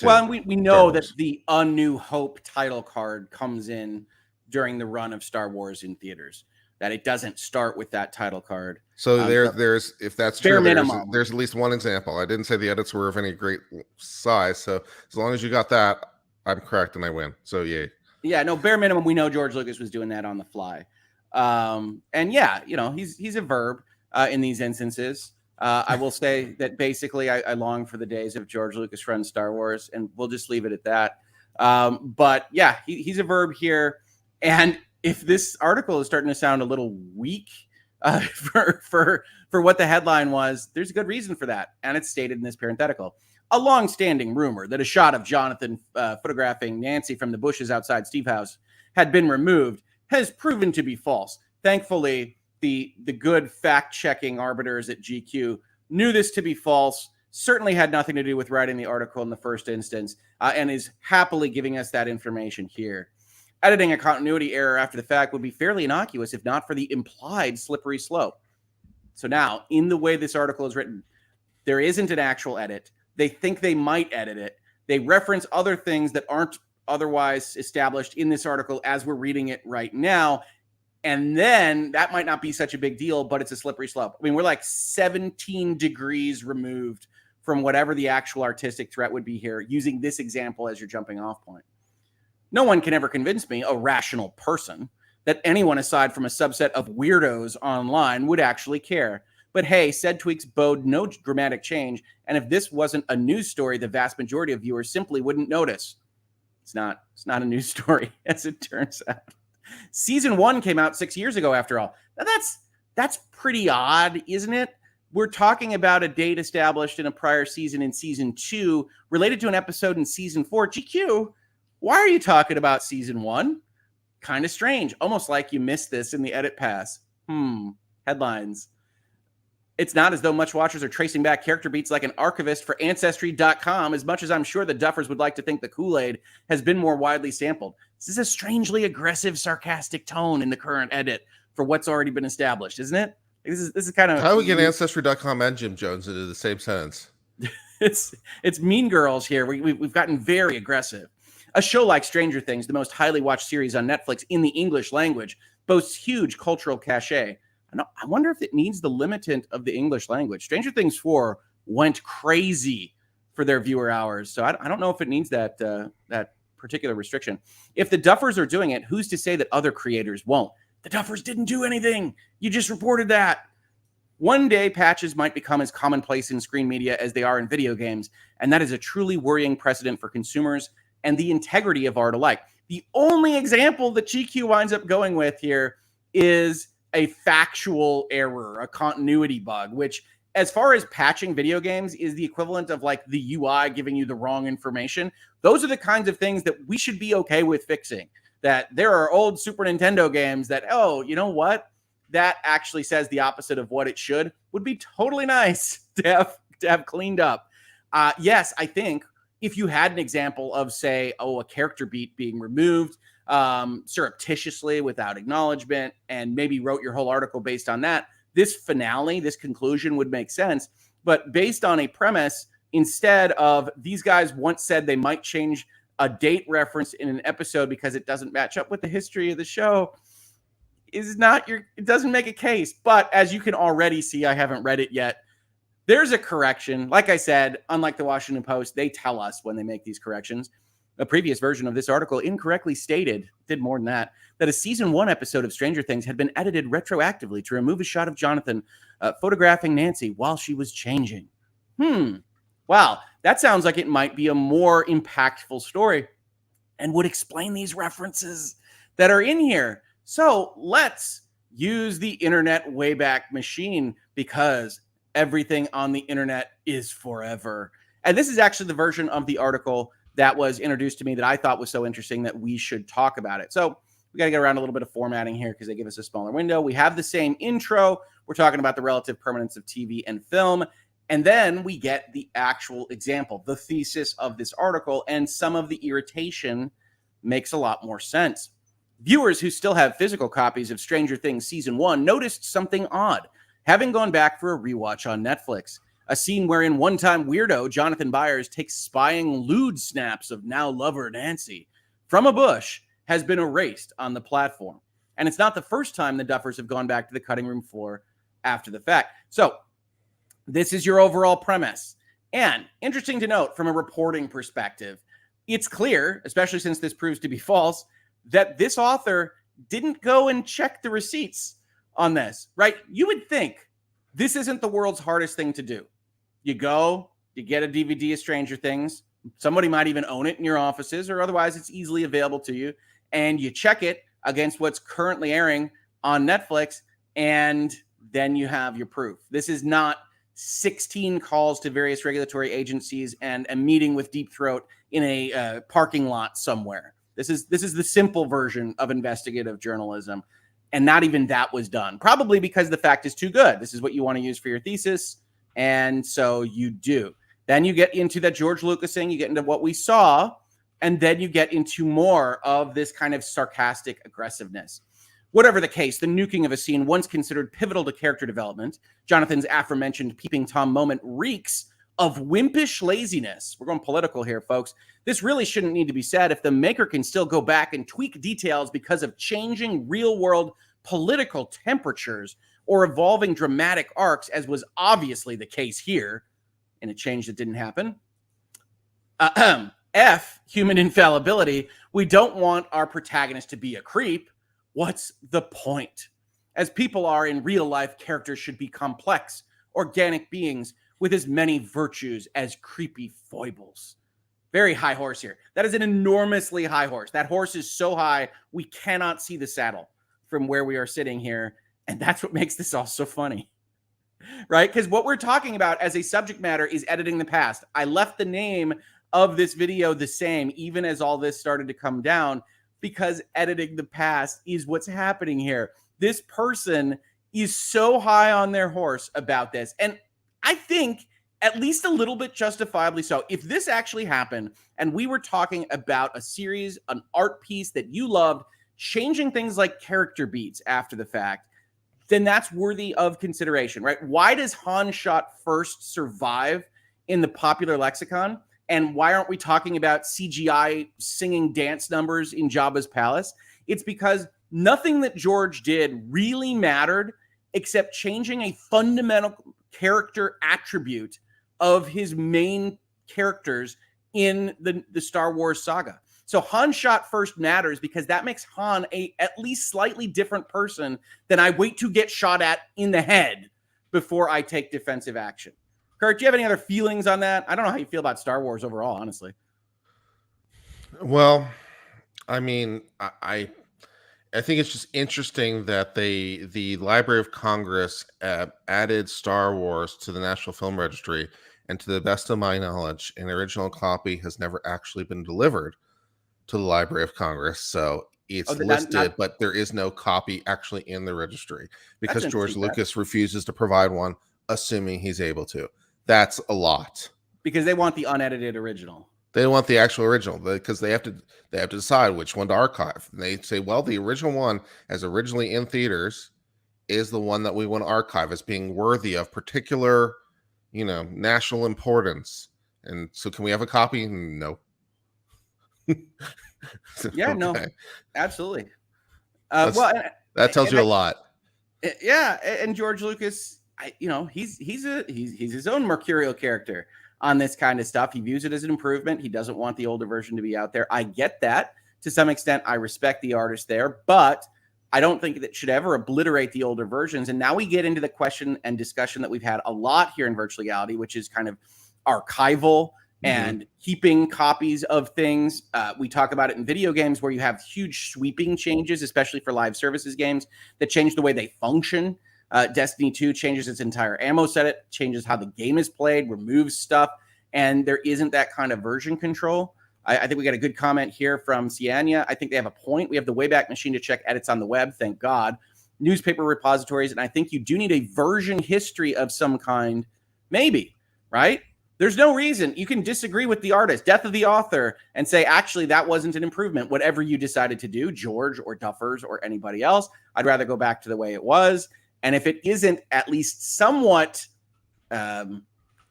Well, to and we Star know that Wars. the A New Hope title card comes in during the run of Star Wars in theaters, that it doesn't start with that title card. So So there's if that's bare true, minimum. there's at least one example. I didn't say the edits were of any great size, so as long as you got that, I'm correct and I win. So yay. Yeah, no, bare minimum, we know George Lucas was doing that on the fly. And yeah, he's a verb in these instances. I will say that basically I long for the days of George Lucas runs Star Wars, and we'll just leave it at that. But yeah, he's a verb here. And if this article is starting to sound a little weak for what the headline was, there's a good reason for that. And it's stated in this parenthetical. A long-standing rumor that a shot of Jonathan photographing Nancy from the bushes outside Steve's house had been removed has proven to be false. Thankfully, the good fact-checking arbiters at GQ knew this to be false, certainly had nothing to do with writing the article in the first instance, and is happily giving us that information here. Editing a continuity error after the fact would be fairly innocuous if not for the implied slippery slope. So now, in the way this article is written, there isn't an actual edit. They think they might edit it. They reference other things that aren't otherwise established in this article as we're reading it right now. And then that might not be such a big deal, but it's a slippery slope. I mean, we're like 17 degrees removed from whatever the actual artistic threat would be here, using this example as your jumping off point. No one can ever convince me, a rational person, that anyone aside from a subset of weirdos online would actually care. But hey, said tweaks bode no dramatic change, and if this wasn't a news story, the vast majority of viewers simply wouldn't notice. It's not a news story, as it turns out. Season 1 came out 6 years ago, after all. Now that's pretty odd, isn't it? We're talking about a date established in a prior season in Season 2, related to an episode in Season 4. GQ, why are you talking about Season 1? Kind of strange, almost like you missed this in the edit pass. Headlines. It's not as though much watchers are tracing back character beats like an archivist for Ancestry.com, as much as I'm sure the Duffers would like to think the Kool-Aid has been more widely sampled. This is a strangely aggressive, sarcastic tone in the current edit for what's already been established, isn't it? This is kind of... How do we get Ancestry.com and Jim Jones into the same sentence? It's Mean Girls here. We've gotten very aggressive. A show like Stranger Things, the most highly watched series on Netflix in the English language, boasts huge cultural cachet. I wonder if it needs the limitant of the English language. Stranger Things 4 went crazy for their viewer hours, so I don't know if it needs that particular restriction. If the Duffers are doing it, who's to say that other creators won't? The Duffers didn't do anything. You just reported that. One day, patches might become as commonplace in screen media as they are in video games, and that is a truly worrying precedent for consumers and the integrity of art alike. The only example that GQ winds up going with here is a factual error, a continuity bug, which, as far as patching video games, is the equivalent of like the UI giving you the wrong information. Those are the kinds of things that we should be okay with fixing. That there are old Super Nintendo games that, oh, you know what? That actually says the opposite of what it should. Would be totally nice to have cleaned up. Yes, I think if you had an example of, say, a character beat being removed surreptitiously without acknowledgement, and maybe wrote your whole article based on that, this finale, this conclusion would make sense. But based on a premise, instead of these guys once said they might change a date reference in an episode because it doesn't match up with the history of the show, it doesn't make a case. But as you can already see, I haven't read it yet, there's a correction. Like I said, unlike the Washington Post, they tell us when they make these corrections. A previous version of this article incorrectly stated, did more than that a season 1 episode of Stranger Things had been edited retroactively to remove a shot of Jonathan photographing Nancy while she was changing. Wow, that sounds like it might be a more impactful story and would explain these references that are in here. So let's use the internet Wayback Machine, because everything on the internet is forever. And this is actually the version of the article that was introduced to me that I thought was so interesting that we should talk about it. So we got to get around a little bit of formatting here because they give us a smaller window. We have the same intro. We're talking about the relative permanence of TV and film. And then we get the actual example, the thesis of this article, and some of the irritation makes a lot more sense. Viewers who still have physical copies of Stranger Things Season 1 noticed something odd, having gone back for a rewatch on Netflix. A scene wherein one-time weirdo Jonathan Byers takes spying lewd snaps of now lover Nancy from a bush has been erased on the platform. And it's not the first time the Duffers have gone back to the cutting room floor after the fact. So this is your overall premise. And interesting to note from a reporting perspective, it's clear, especially since this proves to be false, that this author didn't go and check the receipts on this, right? You would think this isn't the world's hardest thing to do. You go, you get a DVD of Stranger Things. Somebody might even own it in your offices, or otherwise it's easily available to you. And you check it against what's currently airing on Netflix, and then you have your proof. This is not 16 calls to various regulatory agencies and a meeting with Deep Throat in a parking lot somewhere. This is the simple version of investigative journalism, and not even that was done. Probably because the fact is too good. This is what you want to use for your thesis, and so you do. Then you get into that George Lucas thing, you get into what we saw, and then you get into more of this kind of sarcastic aggressiveness. Whatever the case, the nuking of a scene once considered pivotal to character development, Jonathan's aforementioned peeping Tom moment reeks of wimpish laziness. We're going political here, folks. This really shouldn't need to be said if the maker can still go back and tweak details because of changing real-world political temperatures or evolving dramatic arcs, as was obviously the case here, in a change that didn't happen. F, human infallibility. We don't want our protagonist to be a creep. What's the point? As people are in real life, characters should be complex, organic beings with as many virtues as creepy foibles. Very high horse here. That is an enormously high horse. That horse is so high, we cannot see the saddle from where we are sitting here. And that's what makes this all so funny, right? Because what we're talking about as a subject matter is editing the past. I left the name of this video the same, even as all this started to come down, because editing the past is what's happening here. This person is so high on their horse about this. And I think at least a little bit justifiably so. If this actually happened and we were talking about a series, an art piece that you loved, changing things like character beats after the fact, then that's worthy of consideration, right? Why does Han Shot First survive in the popular lexicon? And why aren't we talking about CGI singing dance numbers in Jabba's palace? It's because nothing that George did really mattered except changing a fundamental character attribute of his main characters in the Star Wars saga. So Han Shot First matters because that makes Han a at least slightly different person than I wait to get shot at in the head before I take defensive action. Kurt, do you have any other feelings on that? I don't know how you feel about Star Wars overall, honestly. Well, I mean, I think it's just interesting that the Library of Congress added Star Wars to the National Film Registry, and to the best of my knowledge, an original copy has never actually been delivered to the Library of Congress. So it's listed, but there is no copy actually in the registry because George Lucas refuses to provide one, assuming he's able to. That's a lot. Because they want the unedited original. They want the actual original because they have to decide which one to archive. And they say, well, the original one, as originally in theaters, is the one that we want to archive as being worthy of particular, national importance. And so, can we have a copy? No. Yeah, okay. No, absolutely. That tells you a lot. Yeah, and George Lucas, he's his own mercurial character on this kind of stuff. He views it as an improvement. He doesn't want the older version to be out there. I get that to some extent. I respect the artist there, but I don't think that should ever obliterate the older versions. And now we get into the question and discussion that we've had a lot here in Virtual Legality, which is kind of archival and keeping copies of things. We talk about it in video games where you have huge sweeping changes, especially for live services games that change the way they function. Destiny 2 changes its entire ammo set, changes how the game is played, removes stuff, and there isn't that kind of version control. I think we got a good comment here from Siania. I think they have a point. We have the Wayback Machine to check edits on the web, thank God. Newspaper repositories, and I think you do need a version history of some kind, maybe, right? There's no reason. You can disagree with the artist, death of the author, and say, actually, that wasn't an improvement. Whatever you decided to do, George or Duffers or anybody else, I'd rather go back to the way it was. And if it isn't at least somewhat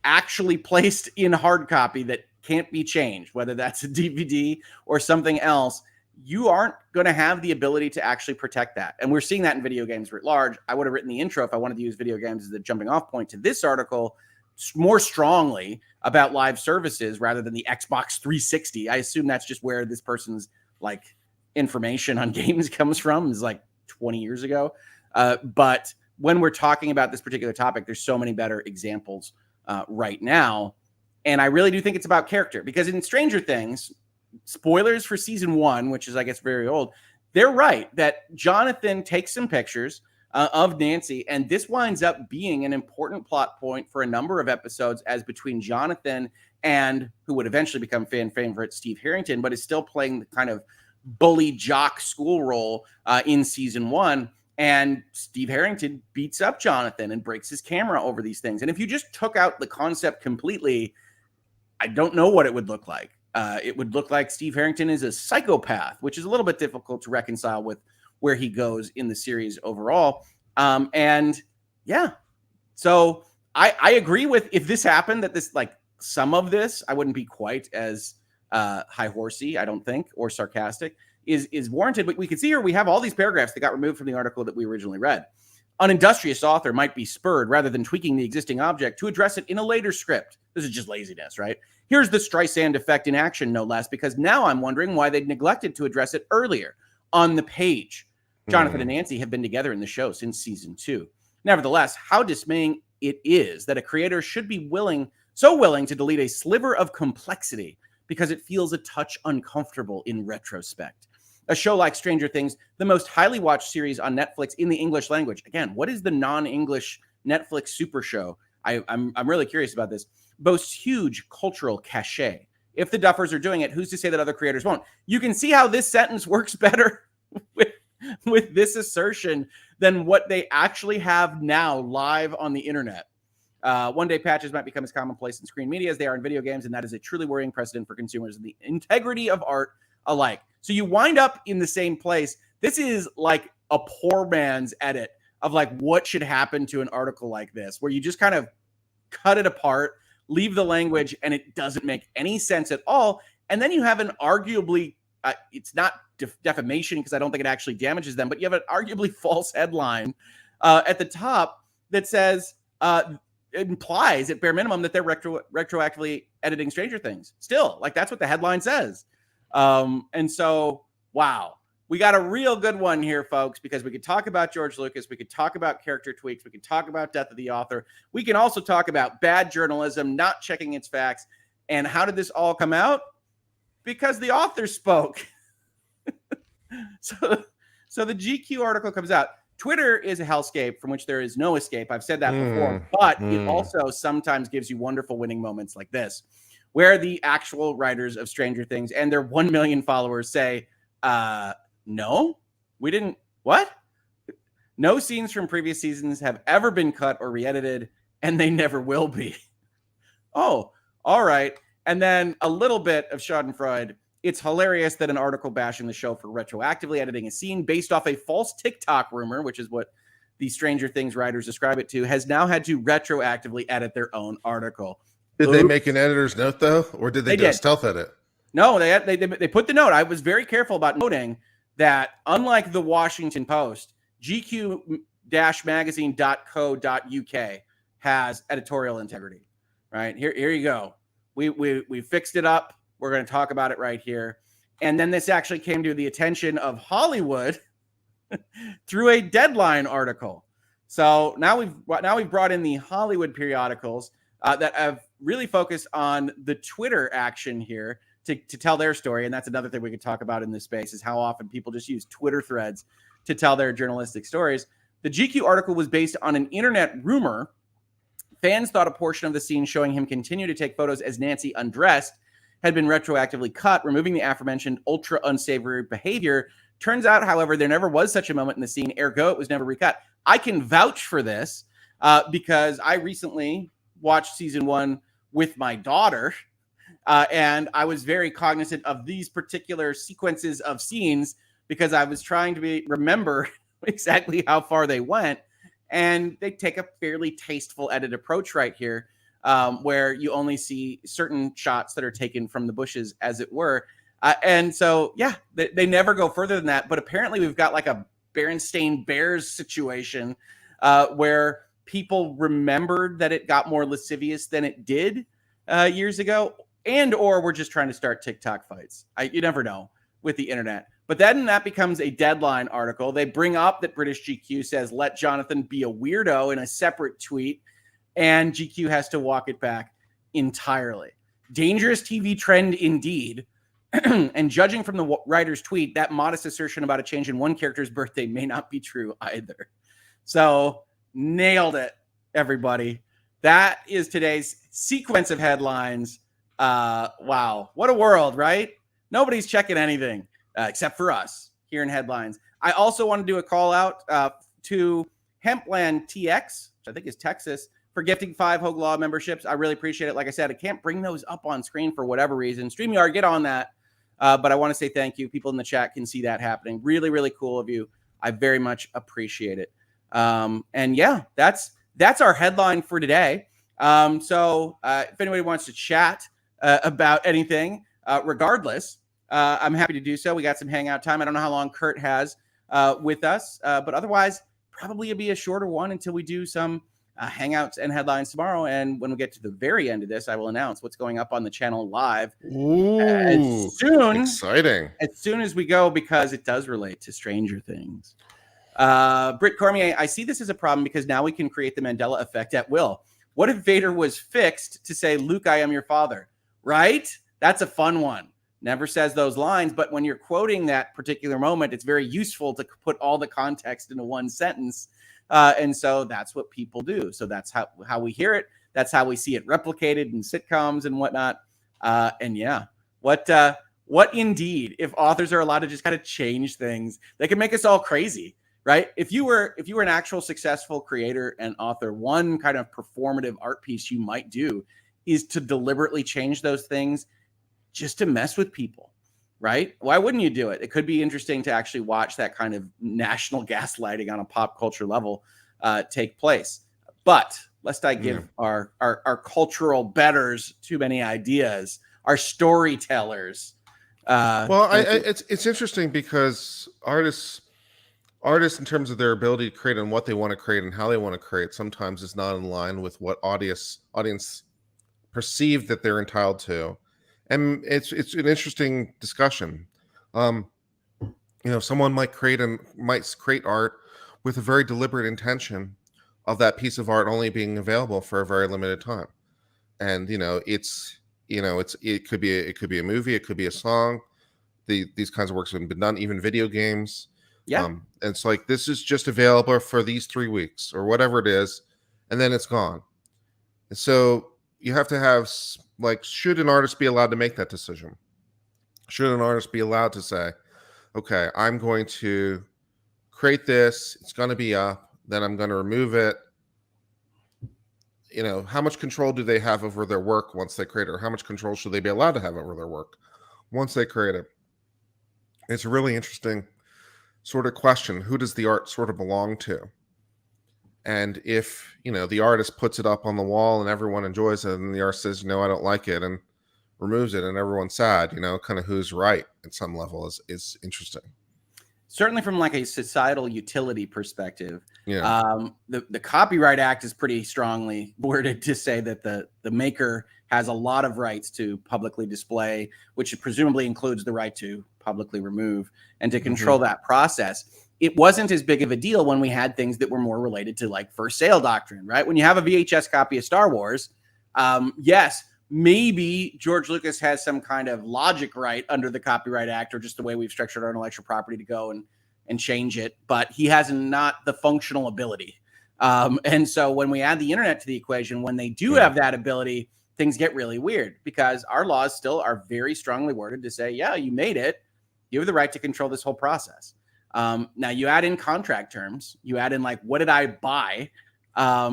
actually placed in hard copy that can't be changed, whether that's a DVD or something else, you aren't going to have the ability to actually protect that. And we're seeing that in video games writ large. I would have written the intro if I wanted to use video games as a jumping off point to this article more strongly about live services rather than the Xbox 360. I assume that's just where this person's like information on games comes from, is like 20 years ago. But when we're talking about this particular topic, there's so many better examples right now. And I really do think it's about character, because in Stranger Things, spoilers for season 1, which is, I guess, very old, they're right that Jonathan takes some pictures of Nancy, and this winds up being an important plot point for a number of episodes, as between Jonathan and who would eventually become fan favorite Steve Harrington, but is still playing the kind of bully jock school role in season 1. And Steve Harrington beats up Jonathan and breaks his camera over these things. And if you just took out the concept completely, I don't know what it would look like. It would look like Steve Harrington is a psychopath, which is a little bit difficult to reconcile with where he goes in the series overall. And yeah, so I agree with, if this happened, that this, like, some of this, I wouldn't be quite as high horsey, I don't think, or sarcastic, is warranted. But we can see here we have all these paragraphs that got removed from the article that we originally read. An industrious author might be spurred, rather than tweaking the existing object, to address it in a later script. This is just laziness, right? Here's the Streisand effect in action, no less, because now I'm wondering why they'd neglected to address it earlier on the page. Jonathan and Nancy have been together in the show since season 2. Nevertheless, how dismaying it is that a creator should be so willing to delete a sliver of complexity because it feels a touch uncomfortable in retrospect. A show like Stranger Things, the most highly watched series on Netflix in the English language. Again, what is the non-English Netflix super show? I'm really curious about this. Boasts huge cultural cachet. If the Duffers are doing it, who's to say that other creators won't? You can see how this sentence works better with this assertion than what they actually have now live on the internet. One day patches might become as commonplace in screen media as they are in video games, and that is a truly worrying precedent for consumers and the integrity of art alike. So you wind up in the same place. This is like a poor man's edit of like what should happen to an article like this, where you just kind of cut it apart, leave the language, and it doesn't make any sense at all. And then you have an arguably, it's not defamation because I don't think it actually damages them, but you have an arguably false headline at the top that says, implies at bare minimum that they're retroactively editing Stranger Things. Still, like, that's what the headline says. And so, wow, we got a real good one here, folks, because we could talk about George Lucas. We could talk about character tweaks. We could talk about death of the author. We can also talk about bad journalism, not checking its facts. And how did this all come out? Because the author spoke. So the GQ article comes out. Twitter is a hellscape from which there is no escape. I've said that before, but it also sometimes gives you wonderful winning moments like this, where the actual writers of Stranger Things and their 1 million followers say, no, we didn't. What? No scenes from previous seasons have ever been cut or re-edited, and they never will be. Oh, all right. And then a little bit of Schadenfreude. It's hilarious that an article bashing the show for retroactively editing a scene based off a false TikTok rumor, which is what the Stranger Things writers describe it to, has now had to retroactively edit their own article. Did they make an editor's note, though? Or did they do a stealth edit? No, they put the note. I was very careful about noting that, unlike the Washington Post, GQ-magazine.co.uk has editorial integrity. Right? Here you go. We fixed it up. We're going to talk about it right here. And then this actually came to the attention of Hollywood through a Deadline article. So now we've brought in the Hollywood periodicals that have really focused on the Twitter action here to tell their story. And that's another thing we could talk about in this space, is how often people just use Twitter threads to tell their journalistic stories. The GQ article was based on an internet rumor. Fans thought a portion of the scene showing him continue to take photos as Nancy undressed had been retroactively cut, removing the aforementioned ultra unsavory behavior. Turns out, however, there never was such a moment in the scene, ergo it was never recut. I can vouch for this because I recently watched season 1 with my daughter, and I was very cognizant of these particular sequences of scenes because I was trying to remember exactly how far they went, and they take a fairly tasteful edit approach right here. where you only see certain shots that are taken from the bushes, as it were. And so, yeah, they never go further than that. But apparently we've got like a Berenstain Bears situation where people remembered that it got more lascivious than it did years ago, and or we're just trying to start TikTok fights. You never know with the internet. But then that becomes a Deadline article. They bring up that British GQ says, let Jonathan be a weirdo in a separate tweet, and GQ has to walk it back entirely. Dangerous TV trend indeed. And judging from the writer's tweet, that modest assertion about a change in one character's birthday may not be true either. So nailed it, everybody. That is today's sequence of headlines. Wow, what a world, right? Nobody's checking anything except for us here in headlines. I also want to do a call out to Hempland TX, which I think is Texas, for gifting 5 Hoeg Law memberships. I really appreciate it. Like I said, I can't bring those up on screen for whatever reason. StreamYard, get on that. But I want to say thank you. People in the chat can see that happening. Really, really cool of you. I very much appreciate it. And yeah, that's our headline for today. So if anybody wants to chat about anything, regardless, I'm happy to do so. We got some hangout time. I don't know how long Kurt has with us, but otherwise, probably it'll be a shorter one until we do some hangouts and headlines tomorrow. And when we get to the very end of this, I will announce what's going up on the channel live. Ooh, exciting. As soon as we go, because it does relate to Stranger Things. Britt Cormier, I see this as a problem because now we can create the Mandela effect at will. What if Vader was fixed to say, Luke, I am your father? Right? That's a fun one. Never says those lines, but when you're quoting that particular moment, it's very useful to put all the context into one sentence. And so that's what people do. So that's how we hear it. That's how we see it replicated in sitcoms and whatnot. And yeah, what indeed, if authors are allowed to just kind of change things, they can make us all crazy, right? If you were an actual successful creator and author, one kind of performative art piece you might do is to deliberately change those things just to mess with people, right? Why wouldn't you do it? It could be interesting to actually watch that kind of national gaslighting on a pop culture level take place. But lest I give our cultural betters too many ideas, our storytellers. It's interesting because artists in terms of their ability to create and what they want to create and how they want to create sometimes is not in line with what audience perceive that they're entitled to. And it's an interesting discussion. Someone might create art with a very deliberate intention of that piece of art only being available for a very limited time. And it could be a movie, it could be a song. These kinds of works have been done, even video games. Yeah. And it's like, this is just available for these 3 weeks or whatever it is, and then it's gone. And so you have to have, like, should an artist be allowed to make that decision? Should an artist be allowed to say, okay, I'm going to create this, it's going to be up, then I'm going to remove it? How much control do they have over their work once they create it? Or how much control should they be allowed to have over their work once they create it? It's a really interesting sort of question. Who does the art sort of belong to? And if, the artist puts it up on the wall and everyone enjoys it, and the artist says, no, I don't like it, and removes it, and everyone's sad, kind of who's right at some level is interesting. Certainly from like a societal utility perspective. Yeah. The Copyright Act is pretty strongly worded to say that the maker has a lot of rights to publicly display, which presumably includes the right to publicly remove and to control that process. It wasn't as big of a deal when we had things that were more related to like first sale doctrine, right? When you have a VHS copy of Star Wars, yes, maybe George Lucas has some kind of logic right under the Copyright Act or just the way we've structured our intellectual property to go and change it, but he has not the functional ability. And so when we add the internet to the equation, when they do have that ability, things get really weird because our laws still are very strongly worded to say, yeah, you made it. You have the right to control this whole process. Now you add in contract terms, you add in like, what did I buy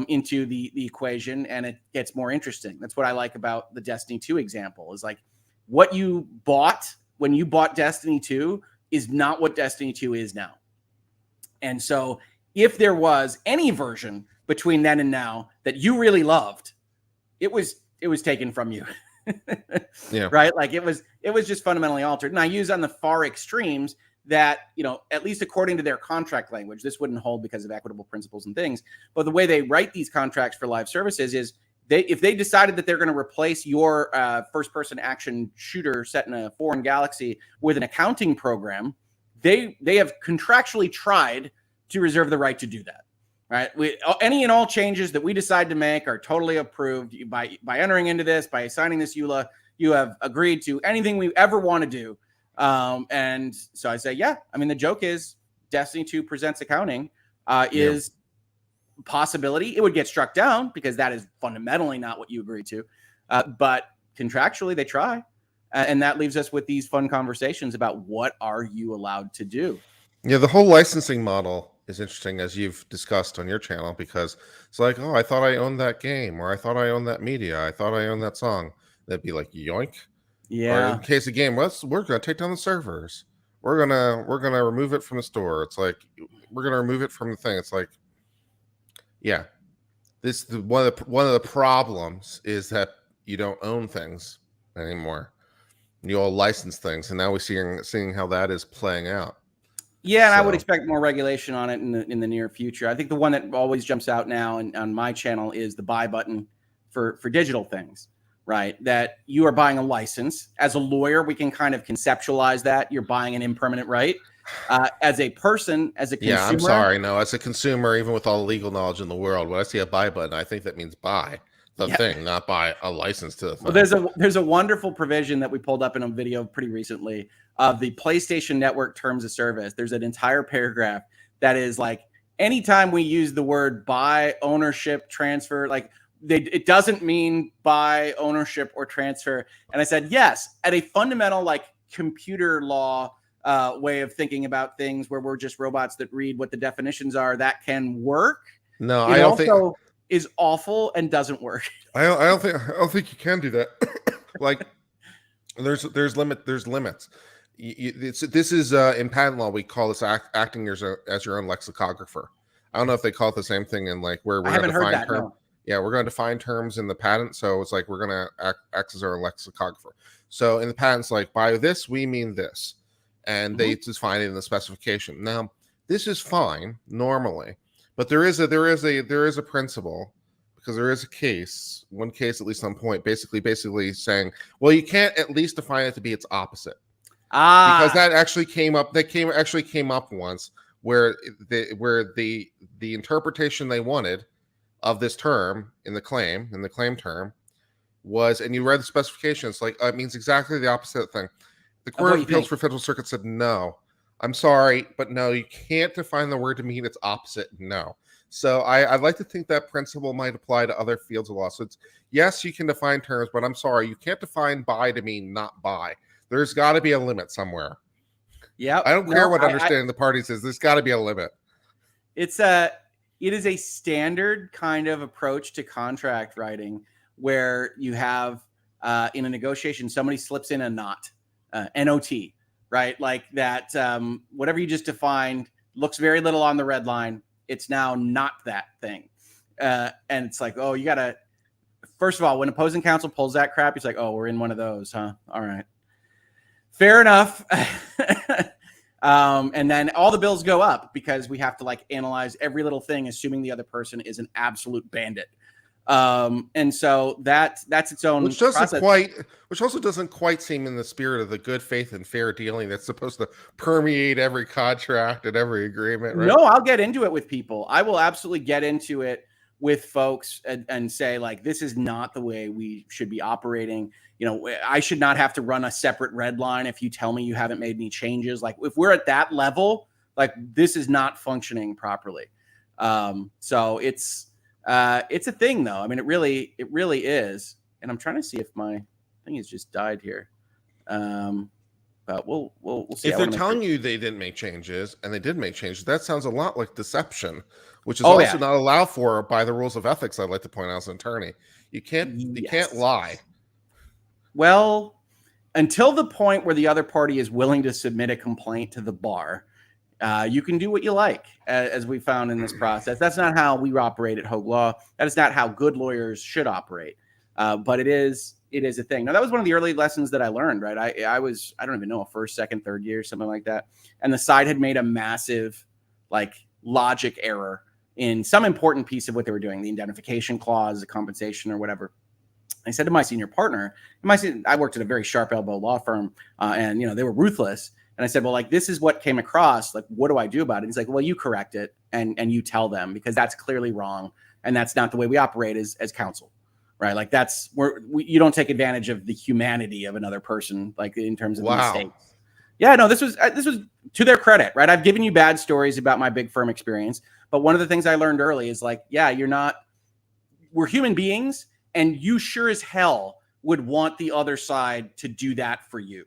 into the equation, and it gets more interesting. That's what I like about the Destiny 2 example is like what you bought when you bought Destiny 2 is not what Destiny 2 is now. And so if there was any version between then and now that you really loved, it was taken from you. Yeah. Right. Like it was just fundamentally altered. And I use on the far extremes that, at least according to their contract language, this wouldn't hold because of equitable principles and things. But the way they write these contracts for live services is if they decided that they're going to replace your first person action shooter set in a foreign galaxy with an accounting program, they have contractually tried to reserve the right to do that. Right. Any and all changes that we decide to make are totally approved by entering into this, by signing this EULA. You have agreed to anything we ever want to do. And so I say, yeah, I mean, the joke is Destiny 2 Presents Accounting is possibility. It would get struck down because that is fundamentally not what you agreed to. But contractually, they try. And that leaves us with these fun conversations about what are you allowed to do? Yeah, the whole licensing model is interesting, as you've discussed on your channel, because it's like, oh, I thought I owned that game, or I thought I owned that media, I thought I owned that song. That'd be like, yoink. Yeah. Or in case of game, we're going to take down the servers. We're gonna remove it from the store. It's like we're gonna remove it from the thing. It's like, yeah, one of the problems is that you don't own things anymore. You all license things, and now we're seeing how that is playing out. Yeah, and I would expect more regulation on it in the near future. I think the one that always jumps out now on my channel is the buy button for digital things, right? That you are buying a license. As a lawyer, we can kind of conceptualize that. You're buying an impermanent right. As a person, as a consumer. Yeah, I'm sorry. No, as a consumer, even with all the legal knowledge in the world, when I see a buy button, I think that means buy the thing, not buy a license to the thing. Well, there's a wonderful provision that we pulled up in a video pretty recently of the PlayStation Network terms of service. There's an entire paragraph that is like, anytime we use the word buy, ownership, transfer, like it doesn't mean buy, ownership, or transfer. And I said, yes, at a fundamental like computer law way of thinking about things where we're just robots that read what the definitions are, that can work. No, I don't think is awful and doesn't work. I don't think you can do that. Like there's limits. This is in patent law, we call this acting as your own lexicographer. I don't know if they call it the same thing in like where we're going to define terms. No. Yeah, we're going to define terms in the patent, so it's like we're going to act as our own lexicographer. So in the patents, like by this we mean this, and they define it in the specification. Now this is fine normally, but there is a principle, because there is one case at least on point, basically saying, well, you can't at least define it to be its opposite. Because that actually came up. Actually came up once where the interpretation they wanted of this term in the claim term was, and you read the specification, it's like it means exactly the opposite thing. The Court of Appeals for Federal Circuit said, no, I'm sorry, but no, you can't define the word to mean its opposite. No. So I'd like to think that principle might apply to other fields of law. So it's, yes, you can define terms, but I'm sorry, you can't define buy to mean not buy. There's got to be a limit somewhere. Yeah. I don't care what understanding the parties is. There's got to be a limit. It is a standard kind of approach to contract writing where you have in a negotiation, somebody slips in a not, NOT, right? Like that, whatever you just defined looks very little on the red line. It's now not that thing. And it's like, oh, you got to, first of all, when opposing counsel pulls that crap, he's like, oh, we're in one of those, huh? All right. Fair enough. And then all the bills go up because we have to like analyze every little thing, assuming the other person is an absolute bandit. And so that's its own which also doesn't quite seem in the spirit of the good faith and fair dealing that's supposed to permeate every contract and every agreement, right? No, I'll get into it with people. I will absolutely get into it with folks and say, like, this is not the way we should be operating. You know, I should not have to run a separate red line if you tell me you haven't made any changes. Like, if we're at that level, like, this is not functioning properly. So it's a thing, though. I mean, it really is. And I'm trying to see if my thing has just died here. But we'll see. If they're telling you they didn't make changes and they did make changes, that sounds a lot like deception, which is also not allowed for by the rules of ethics. I'd like to point out as an attorney, you can't lie. Well, until the point where the other party is willing to submit a complaint to the bar, you can do what you like, as we found in this process. That's not how we operate at Hoeg Law. That is not how good lawyers should operate. But it is a thing. Now, that was one of the early lessons that I learned, right? I don't even know, a first, second, third year, something like that. And the side had made a massive like logic error in some important piece of what they were doing, the indemnification clause, the compensation or whatever. I said to my senior partner, I worked at a very sharp elbow law firm, and they were ruthless. And I said, well, like, this is what came across. Like, what do I do about it? He's like, well, you correct it and you tell them, because that's clearly wrong. And that's not the way we operate as counsel, right? Like, that's where you don't take advantage of the humanity of another person, like in terms of mistakes. Yeah, no, this was to their credit, right? I've given you bad stories about my big firm experience, but one of the things I learned early is like, yeah, we're human beings, and you sure as hell would want the other side to do that for you.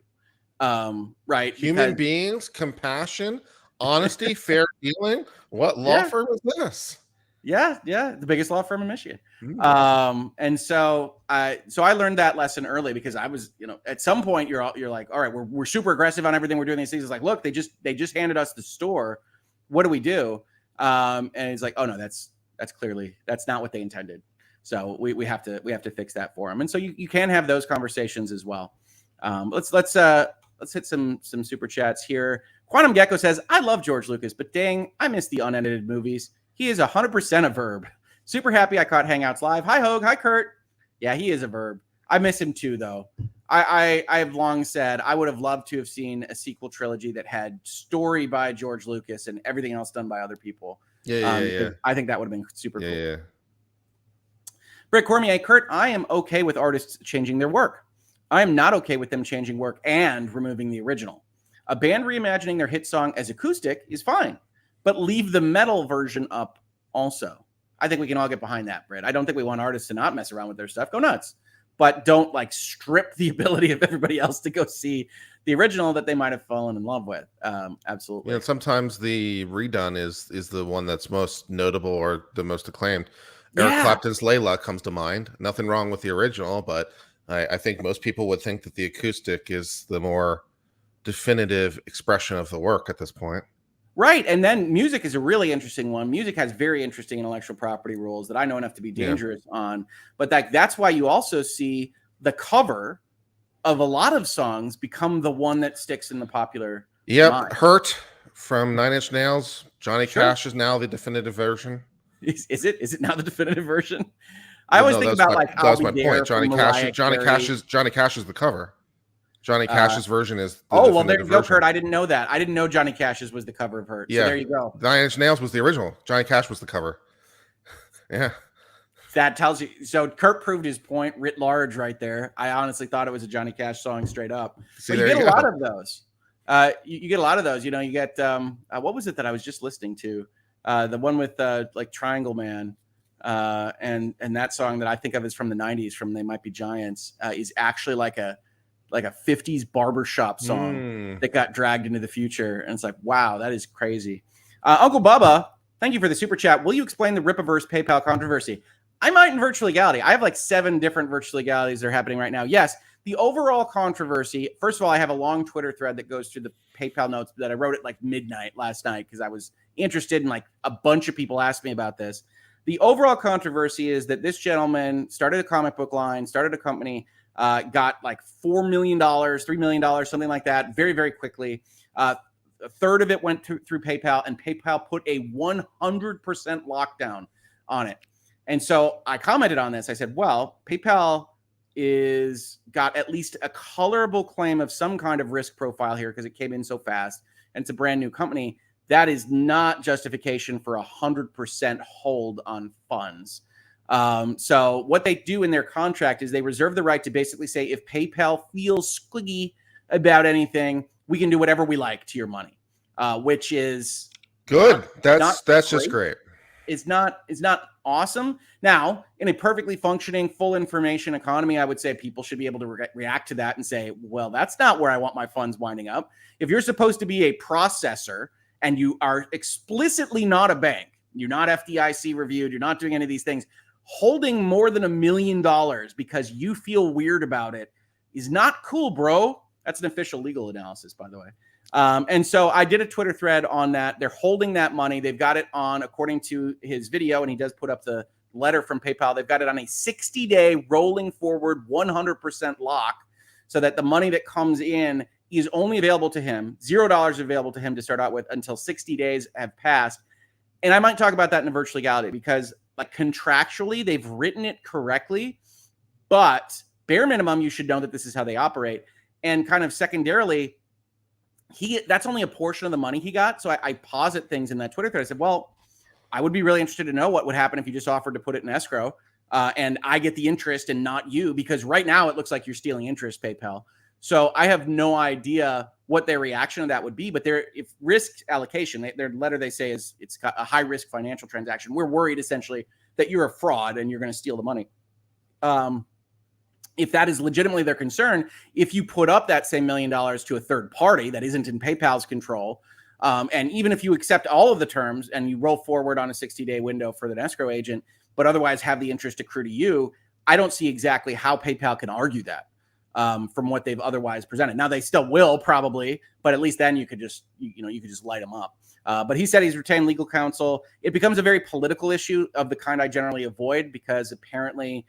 Right? Human beings, compassion, honesty, fair dealing. What law firm is this? Yeah, the biggest law firm in Michigan. And so I learned that lesson early, because I was, at some point you're like, all right, we're super aggressive on everything we're doing these things. It's like, look, they just handed us the store. What do we do? And it's like, oh no, that's clearly not what they intended. So we have to fix that for them. And so you can have those conversations as well. Let's hit some super chats here. Quantum Gecko says, I love George Lucas, but dang, I miss the unedited movies. He is 100% a verb. Super happy I caught Hangouts live. Hi, Hoeg. Hi, Kurt. Yeah, he is a verb. I miss him too, though. I have long said I would have loved to have seen a sequel trilogy that had story by George Lucas and everything else done by other people. Yeah. I think that would have been super cool. Yeah. Britt Cormier, Kurt, I am okay with artists changing their work. I am not okay with them changing work and removing the original. A band reimagining their hit song as acoustic is fine, but leave the metal version up also. I think we can all get behind that, Britt. I don't think we want artists to not mess around with their stuff. Go nuts. But don't like strip the ability of everybody else to go see the original that they might have fallen in love with. Absolutely. Yeah, sometimes the redone is the one that's most notable or the most acclaimed. Eric Clapton's Layla comes to mind. Nothing wrong with the original, but I think most people would think that the acoustic is the more definitive expression of the work at this point. Right. And then music is a really interesting one. Music has very interesting intellectual property rules that I know enough to be dangerous on. But that's why you also see the cover of a lot of songs become the one that sticks in the popular mind. Hurt from Nine Inch Nails. Johnny Cash is now the definitive version. Is it now the definitive version? I always think about that was my point. Johnny Cash is the cover. Johnny Cash's version is the well, there you go, Kurt. I didn't know that. I didn't know Johnny Cash's was the cover of Hurt. Yeah, so there you go. Nine Inch Nails was the original. Johnny Cash was the cover. Yeah. That tells you. So Kurt proved his point writ large right there. I honestly thought it was a Johnny Cash song straight up. So you get a lot of those. You get a lot of those. You get what was it that I was just listening to? The one with like Triangle Man. And that song that I think of is from the 90s, from They Might Be Giants, is actually like a 50s barbershop song that got dragged into the future. And it's like, wow, that is crazy. Uncle Bubba, thank you for the super chat. Will you explain the Ripaverse PayPal controversy? I might in virtual legality. I have like 7 different virtual legalities that are happening right now. Yes, the overall controversy, first of all, I have a long Twitter thread that goes through the PayPal notes that I wrote at like midnight last night because I was interested, and like a bunch of people asked me about this. The overall controversy is that this gentleman started a comic book line, started a company, got like $4 million, $3 million, something like that, very, very quickly. A third of it went through PayPal, and PayPal put a 100% lockdown on it. And so I commented on this. I said, well, PayPal is got at least a colorable claim of some kind of risk profile here because it came in so fast, and it's a brand new company. That is not justification for 100% hold on funds. So what they do in their contract is they reserve the right to basically say, if PayPal feels squiggy about anything, we can do whatever we like to your money, which is good. That's just great. It's not awesome. Now, in a perfectly functioning, full information economy, I would say people should be able to react to that and say, well, that's not where I want my funds winding up. If you're supposed to be a processor and you are explicitly not a bank, you're not FDIC reviewed, you're not doing any of these things, holding more than $1 million because you feel weird about it is not cool, bro. That's an official legal analysis, by the way. And so I did a Twitter thread on that. They're holding that money. They've got it on, according to his video, and he does put up the letter from PayPal. They've got it on a 60-day rolling forward 100% lock, so that the money that comes in is only available to him, $0 available to him to start out with until 60 days have passed. And I might talk about that in a virtual legality, because like contractually they've written it correctly, but bare minimum, you should know that this is how they operate. And kind of secondarily, that's only a portion of the money he got. So I posit things in that Twitter thread. I said, well, I would be really interested to know what would happen if you just offered to put it in escrow and I get the interest and not you, because right now it looks like you're stealing interest, PayPal. So I have no idea what their reaction to that would be. But if risk allocation, their letter, they say is it's got a high risk financial transaction. We're worried essentially that you're a fraud and you're going to steal the money. If that is legitimately their concern, if you put up that same $1 million to a third party that isn't in PayPal's control, and even if you accept all of the terms and you roll forward on a 60-day window for the escrow agent, but otherwise have the interest accrue to you, I don't see exactly how PayPal can argue that from what they've otherwise presented. Now they still will probably, but at least then you could just, you could just light them up. But he said he's retained legal counsel. It becomes a very political issue of the kind I generally avoid, because apparently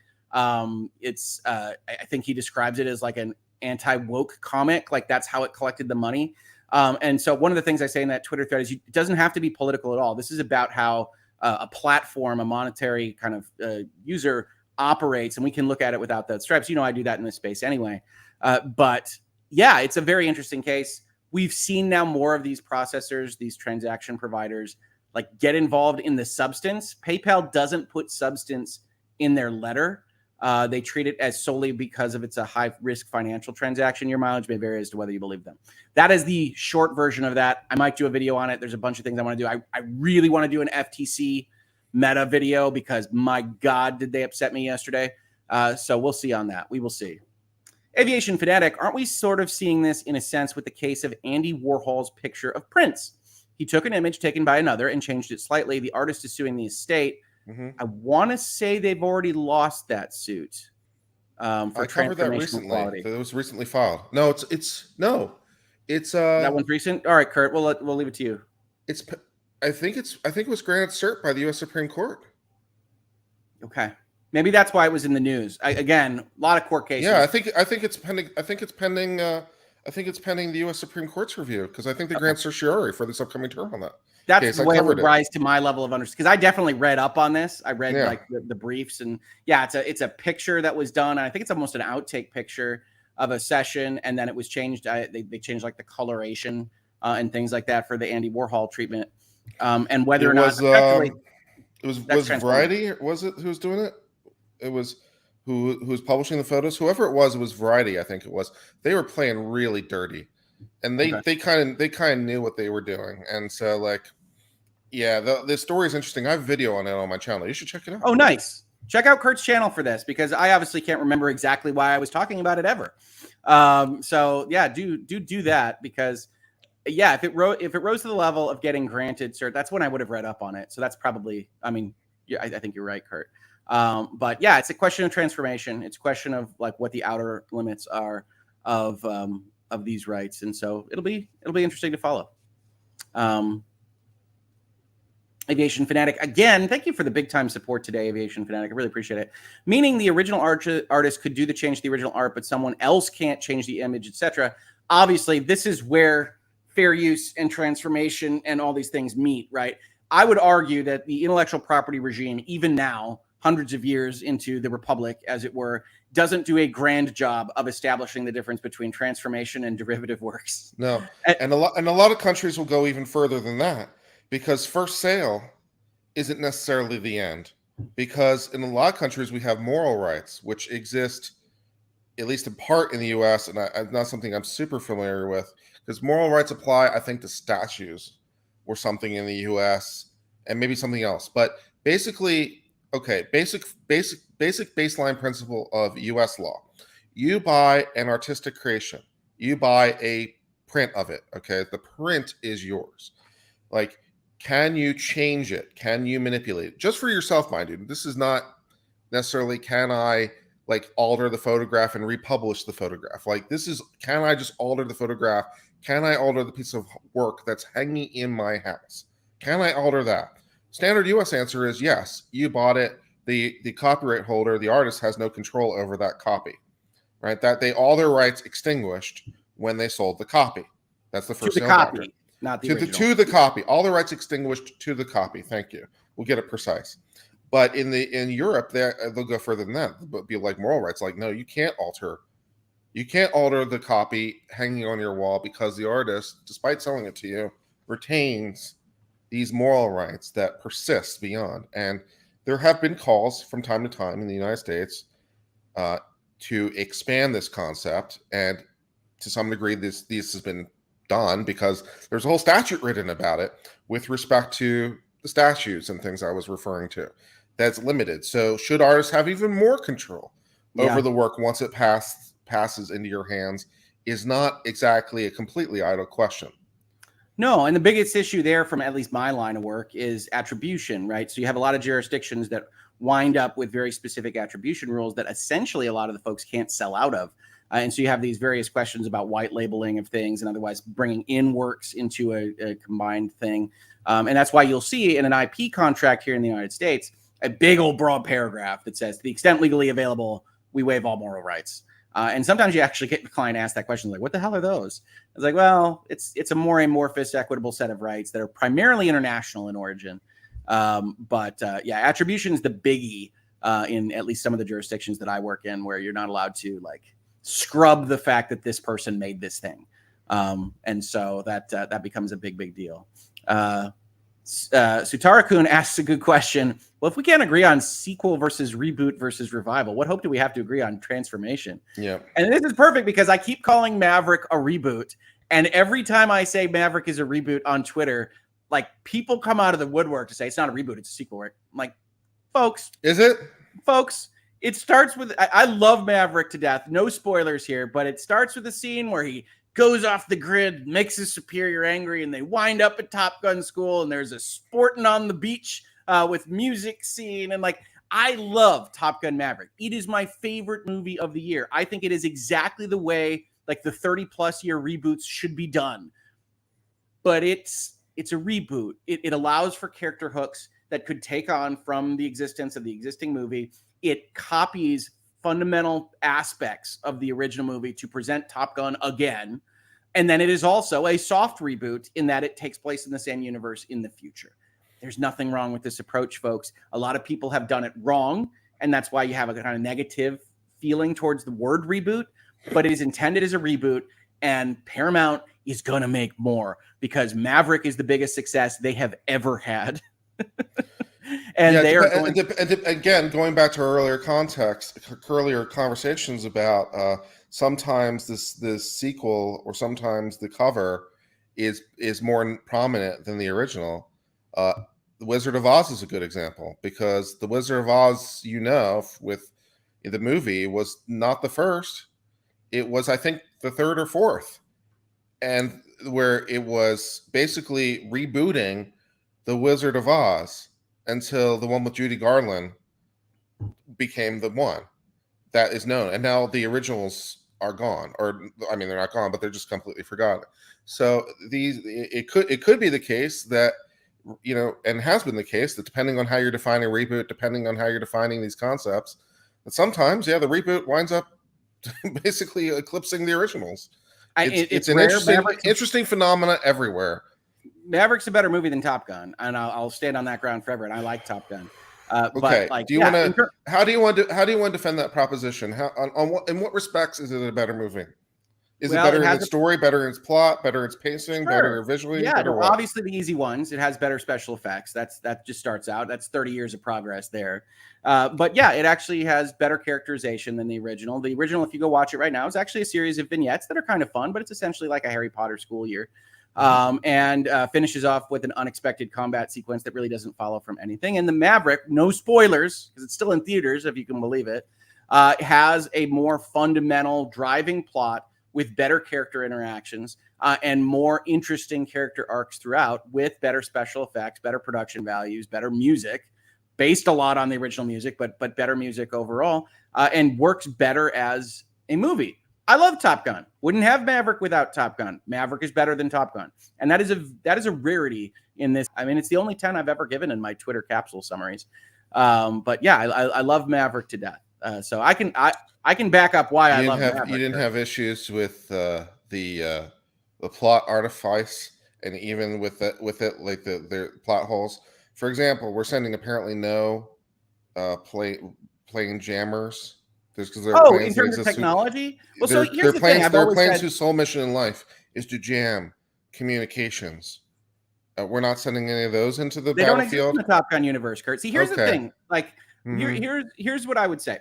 it's I think he describes it as like an anti-woke comic, like that's how it collected the money. And so one of the things I say in that Twitter thread is it doesn't have to be political at all. This is about how a platform, a monetary kind of user operates, and we can look at it without the stripes. I do that in this space anyway. But yeah, it's a very interesting case. We've seen now more of these processors, these transaction providers, like get involved in the substance. PayPal doesn't put substance in their letter. They treat it as solely because of it's a high risk financial transaction. Your mileage may vary as to whether you believe them. That is the short version of that. I might do a video on it. There's a bunch of things I want to do. I really want to do an FTC meta video, because my God, did they upset me yesterday. So we'll see on that. We will see. Aviation Fanatic, aren't we sort of seeing this in a sense with the case of Andy Warhol's picture of Prince? He took an image taken by another and changed it slightly. The artist is suing the estate. Mm-hmm. I want to say they've already lost that suit for I covered that recently. Quality. It was recently filed. No, it's That one's recent. All right, Kurt, we'll leave it to you. I think it was granted cert by the U.S. Supreme Court. Okay, maybe that's why it was in the news. Again, a lot of court cases. Yeah, I think it's pending. I think it's pending the U.S. Supreme Court's review, because I think they grant certiorari for this upcoming term on that. That's the way it would rise to my level of understanding, because I definitely read up on this. I read like the briefs, and yeah, it's a picture that was done. I think it's almost an outtake picture of a session, and then it was changed. They changed like the coloration and things like that for the Andy Warhol treatment. And whether or not it was Variety, was it who's doing it? It was who's publishing the photos. Whoever it was Variety, I think it was. They were playing really dirty. And they kind of knew what they were doing, and so like, yeah, the story is interesting. I have video on it on my channel. You should check it out. Oh, nice! Check out Kurt's channel for this, because I obviously can't remember exactly why I was talking about it ever. So yeah, do that, because yeah, if it rose to the level of getting granted cert, that's when I would have read up on it. So that's probably, I mean, yeah, I think you're right, Kurt. But yeah, it's a question of transformation. It's a question of like what the outer limits are of these rights, and so it'll be interesting to follow. Aviation Fanatic, again, thank you for the big time support today, Aviation Fanatic. I really appreciate it. Meaning the original artist could do the change to the original art, but someone else can't change the image, etc. Obviously, this is where fair use and transformation and all these things meet, right? I would argue that the intellectual property regime, even now, hundreds of years into the republic, as it were, doesn't do a grand job of establishing the difference between transformation and derivative works. No, and a lot of countries will go even further than that, because first sale isn't necessarily the end. Because in a lot of countries we have moral rights, which exist, at least in part in the U.S., and not something I'm super familiar with, because moral rights apply, I think, to statues or something in the U.S. and maybe something else. But basically, okay, basic baseline principle of U.S. law. You buy an artistic creation. You buy a print of it, okay? The print is yours. Like, can you change it? Can you manipulate it? Just for yourself, mind you. This is not necessarily, can I, like, alter the photograph and republish the photograph? Like, this is, can I just alter the photograph? Can I alter the piece of work that's hanging in my house? Can I alter that? Standard U.S. answer is yes. You bought it. the copyright holder, the artist, has no control over that copy, right? That all their rights extinguished when they sold the copy. That's the To first the nail copy, doctrine. not the To original. the copy, all the rights extinguished to the copy. Thank you. We'll get it precise. But in Europe, they'll go further than that. But be like moral rights, like no, you can't alter the copy hanging on your wall because the artist, despite selling it to you, retains these moral rights that persist beyond. And there have been calls from time to time in the United States to expand this concept, and to some degree, this has been done because there's a whole statute written about it with respect to the statutes and things I was referring to. That's limited. So, should artists have even more control over the work once it passes into your hands? Is not exactly a completely idle question. No, and the biggest issue there, from at least my line of work, is attribution, right? So you have a lot of jurisdictions that wind up with very specific attribution rules that essentially a lot of the folks can't sell out of. And so you have these various questions about white labeling of things and otherwise bringing in works into a combined thing. And that's why you'll see in an IP contract here in the United States, a big old broad paragraph that says, to the extent legally available, we waive all moral rights. And sometimes you actually get the client asked that question, like, what the hell are those? It's like, well, it's a more amorphous, equitable set of rights that are primarily international in origin. But attribution is the biggie in at least some of the jurisdictions that I work in, where you're not allowed to like scrub the fact that this person made this thing. And so that becomes a big deal. Sutara-kun asks a good question. Well, if we can't agree on sequel versus reboot versus revival, what hope do we have to agree on transformation? Yeah. And this is perfect because I keep calling Maverick a reboot. And every time I say Maverick is a reboot on Twitter, like people come out of the woodwork to say it's not a reboot, it's a sequel. Right? I'm like, folks. Is it? Folks, it starts with, I love Maverick to death. No spoilers here, but it starts with a scene where he goes off the grid, makes his superior angry, and they wind up at Top Gun school, and there's a sporting on the beach with music scene. And like, I love Top Gun Maverick. It is my favorite movie of the year. I think it is exactly the way like the 30+ year reboots should be done. But it's a reboot. It allows for character hooks that could take on from the existence of the existing movie. It copies fundamental aspects of the original movie to present Top Gun again. And then it is also a soft reboot in that it takes place in the same universe in the future. There's nothing wrong with this approach, folks. A lot of people have done it wrong, and that's why you have a kind of negative feeling towards the word reboot, but it is intended as a reboot, and Paramount is going to make more because Maverick is the biggest success they have ever had. And they are going again, going back to earlier conversations about sometimes this sequel or sometimes the cover is more prominent than the original. The Wizard of Oz is a good example because the Wizard of Oz, with the movie was not the first. It was, I think, the third or fourth, and where it was basically rebooting the Wizard of Oz until the one with Judy Garland became the one that is known. And now the originals are gone, or I mean, they're not gone, but they're just completely forgotten. So it could be the case that, and has been the case that depending on how you're defining reboot, depending on how you're defining these concepts, that sometimes, the reboot winds up basically eclipsing the originals. It's an interesting phenomena everywhere. Maverick's a better movie than Top Gun, and I'll stand on that ground forever. And I like Top Gun. Okay. But do you want to? How do you want to defend that proposition? In what respects is it a better movie? Is it better in its story, better in its plot, better in its pacing, better visually? Yeah, better obviously the easy ones. It has better special effects. That just starts out. That's 30 years of progress there. But yeah, it actually has better characterization than the original. The original, if you go watch it right now, is actually a series of vignettes that are kind of fun, but it's essentially like a Harry Potter school year. And finishes off with an unexpected combat sequence that really doesn't follow from anything. And the Maverick, no spoilers, because it's still in theaters, if you can believe it, has a more fundamental driving plot with better character interactions and more interesting character arcs throughout, with better special effects, better production values, better music, based a lot on the original music, but better music overall, and works better as a movie. I love Top Gun. Wouldn't have Maverick without Top Gun. Maverick is better than Top Gun. And that is a rarity in this. I mean, it's the only 10 I've ever given in my Twitter capsule summaries. But yeah, I love Maverick to death. So I can back up why I love Maverick. You didn't have issues with the plot artifice, and even with it like their plot holes. For example, we're sending apparently no plane jammers. Because there are planes in terms of technology. Well, so here's the planes, thing. I've there are always planes said, whose sole mission in life is to jam communications. We're not sending any of those into the they don't exist battlefield. in the Top Gun universe, Kurt. See, here's the thing. Like, here's what I would say.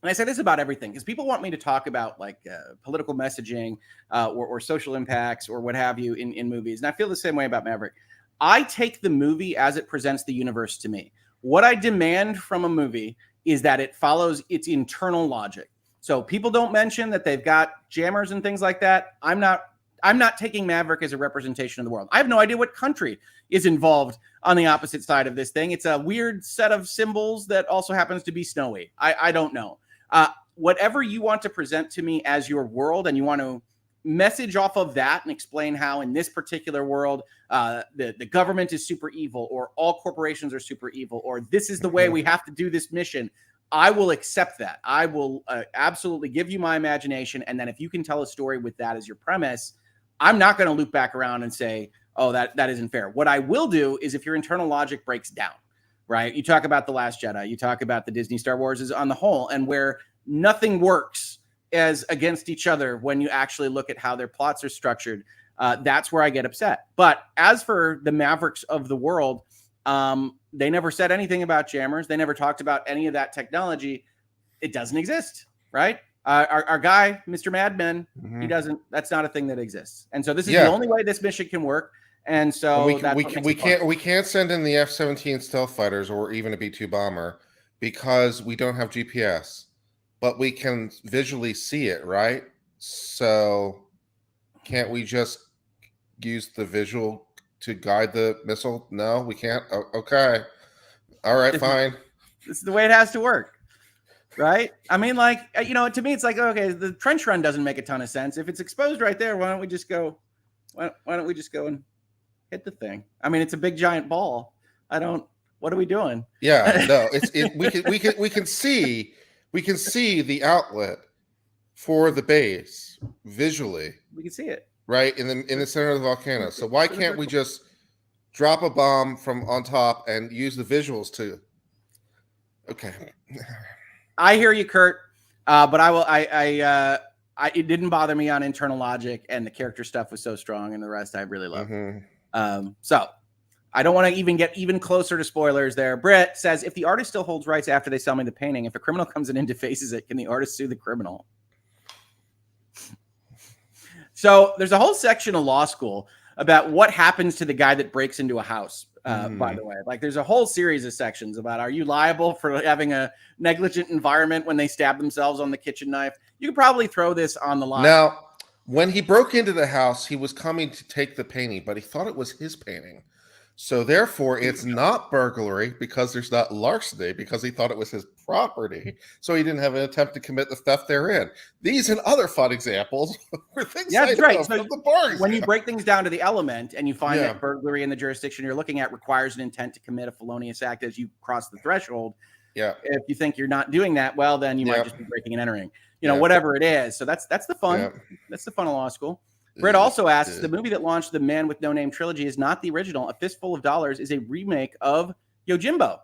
And I say this about everything because people want me to talk about like political messaging or social impacts or what have you in movies. And I feel the same way about Maverick. I take the movie as it presents the universe to me. What I demand from a movie is that it follows its internal logic. So people don't mention that they've got jammers and things like that. I'm not taking Maverick as a representation of the world. I have no idea what country is involved on the opposite side of this thing. It's a weird set of symbols that also happens to be snowy. I don't know. Whatever you want to present to me as your world, and you want to message off of that and explain how in this particular world the government is super evil, or all corporations are super evil, or this is the way we have to do this mission, I will accept that. I will absolutely give you my imagination. And then if you can tell a story with that as your premise, I'm not going to loop back around and say, oh, that isn't fair. What I will do is if your internal logic breaks down, right? You talk about The Last Jedi, you talk about the Disney Star Wars as on the whole, and where nothing works as against each other when you actually look at how their plots are structured, that's where I get upset. But as for the Mavericks of the world, they never said anything about jammers. They never talked about any of that technology. It doesn't exist, right? Our guy, Mr. Madman, he doesn't. That's not a thing that exists. And so this is the only way this mission can work. And so we can't send in the F-17 stealth fighters or even a B-2 bomber because we don't have GPS, but we can visually see it, right? So can't we just use the visual to guide the missile? No, we can't. Oh, okay. All right, fine. This is the way it has to work. Right? I mean, like, to me, it's like, okay, the trench run doesn't make a ton of sense. If it's exposed right there, why don't we just go and hit the thing? I mean, it's a big giant ball. What are we doing? Yeah, no, we can see the outlet for the base visually. We can see it. Right in the center of the volcano. So why can't we just drop a bomb from on top and use the visuals to? Okay. I hear you, Kurt. But it didn't bother me on internal logic, and the character stuff was so strong, and the rest I really loved. So I don't want to even get even closer to spoilers there. Britt says, if the artist still holds rights after they sell me the painting, if a criminal comes in and defaces it, can the artist sue the criminal? So there's a whole section of law school about what happens to the guy that breaks into a house. By the way, like there's a whole series of sections about, are you liable for having a negligent environment when they stab themselves on the kitchen knife? You could probably throw this on the line. Now, when he broke into the house, he was coming to take the painting, but he thought it was his painting. So therefore, it's not burglary because there's not larceny, because he thought it was his property. So he didn't have an attempt to commit the theft therein. These and other fun examples were things that's right. So the bar when you break things down to the element and you find that burglary in the jurisdiction you're looking at requires an intent to commit a felonious act as you cross the threshold. Yeah. If you think you're not doing that, well, then you might just be breaking and entering. Whatever it is. So that's the fun. Yeah. That's the fun of law school. Britt also asks, the movie that launched the Man with No Name trilogy is not the original. A Fistful of Dollars is a remake of Yojimbo.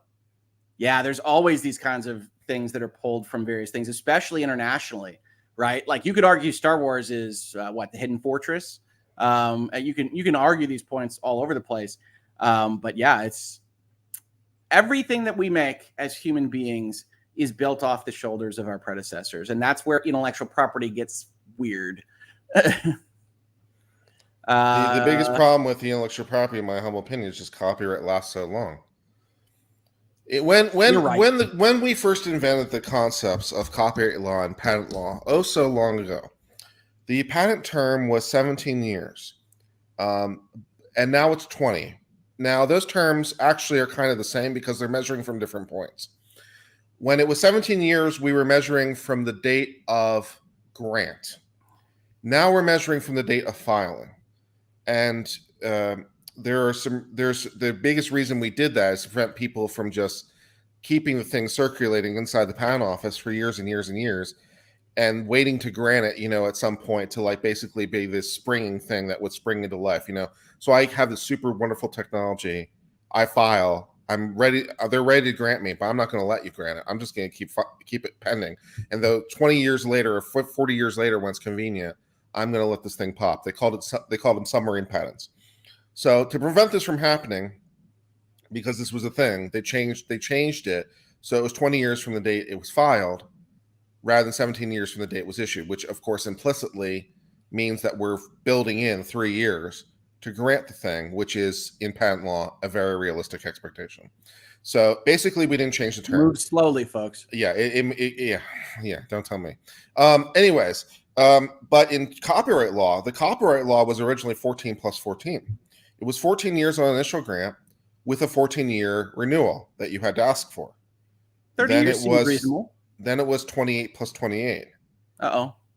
Yeah, there's always these kinds of things that are pulled from various things, especially internationally, right? Like you could argue Star Wars is the Hidden Fortress. You can argue these points all over the place. But yeah, it's everything that we make as human beings is built off the shoulders of our predecessors. And that's where intellectual property gets weird. The biggest problem with the intellectual property, in my humble opinion, is just copyright lasts so long. When we first invented the concepts of copyright law and patent law, so long ago, the patent term was 17 years, and now it's 20. Now those terms actually are kind of the same because they're measuring from different points. When it was 17 years, we were measuring from the date of grant. Now we're measuring from the date of filing. And the biggest reason we did that is to prevent people from just keeping the thing circulating inside the patent office for years and years and years, and waiting to grant it, at some point to like basically be this springing thing that would spring into life, So I have this super wonderful technology. I file. I'm ready. They're ready to grant me, but I'm not going to let you grant it. I'm just going to keep it pending. And though 20 years later or 40 years later, when it's convenient, I'm going to let this thing pop. They called them submarine patents. So to prevent this from happening, because this was a thing, they changed it. So it was 20 years from the date it was filed, rather than 17 years from the date it was issued, which of course implicitly means that we're building in 3 years to grant the thing, which is in patent law a very realistic expectation. So basically, we didn't change the term. Move slowly, folks. Yeah, yeah. Don't tell me. Anyways, but in copyright law, the copyright law was originally 14 plus 14. It was 14 years on initial grant with a 14-year renewal that you had to ask for. 30 years seems reasonable. Then it was 28 plus 28.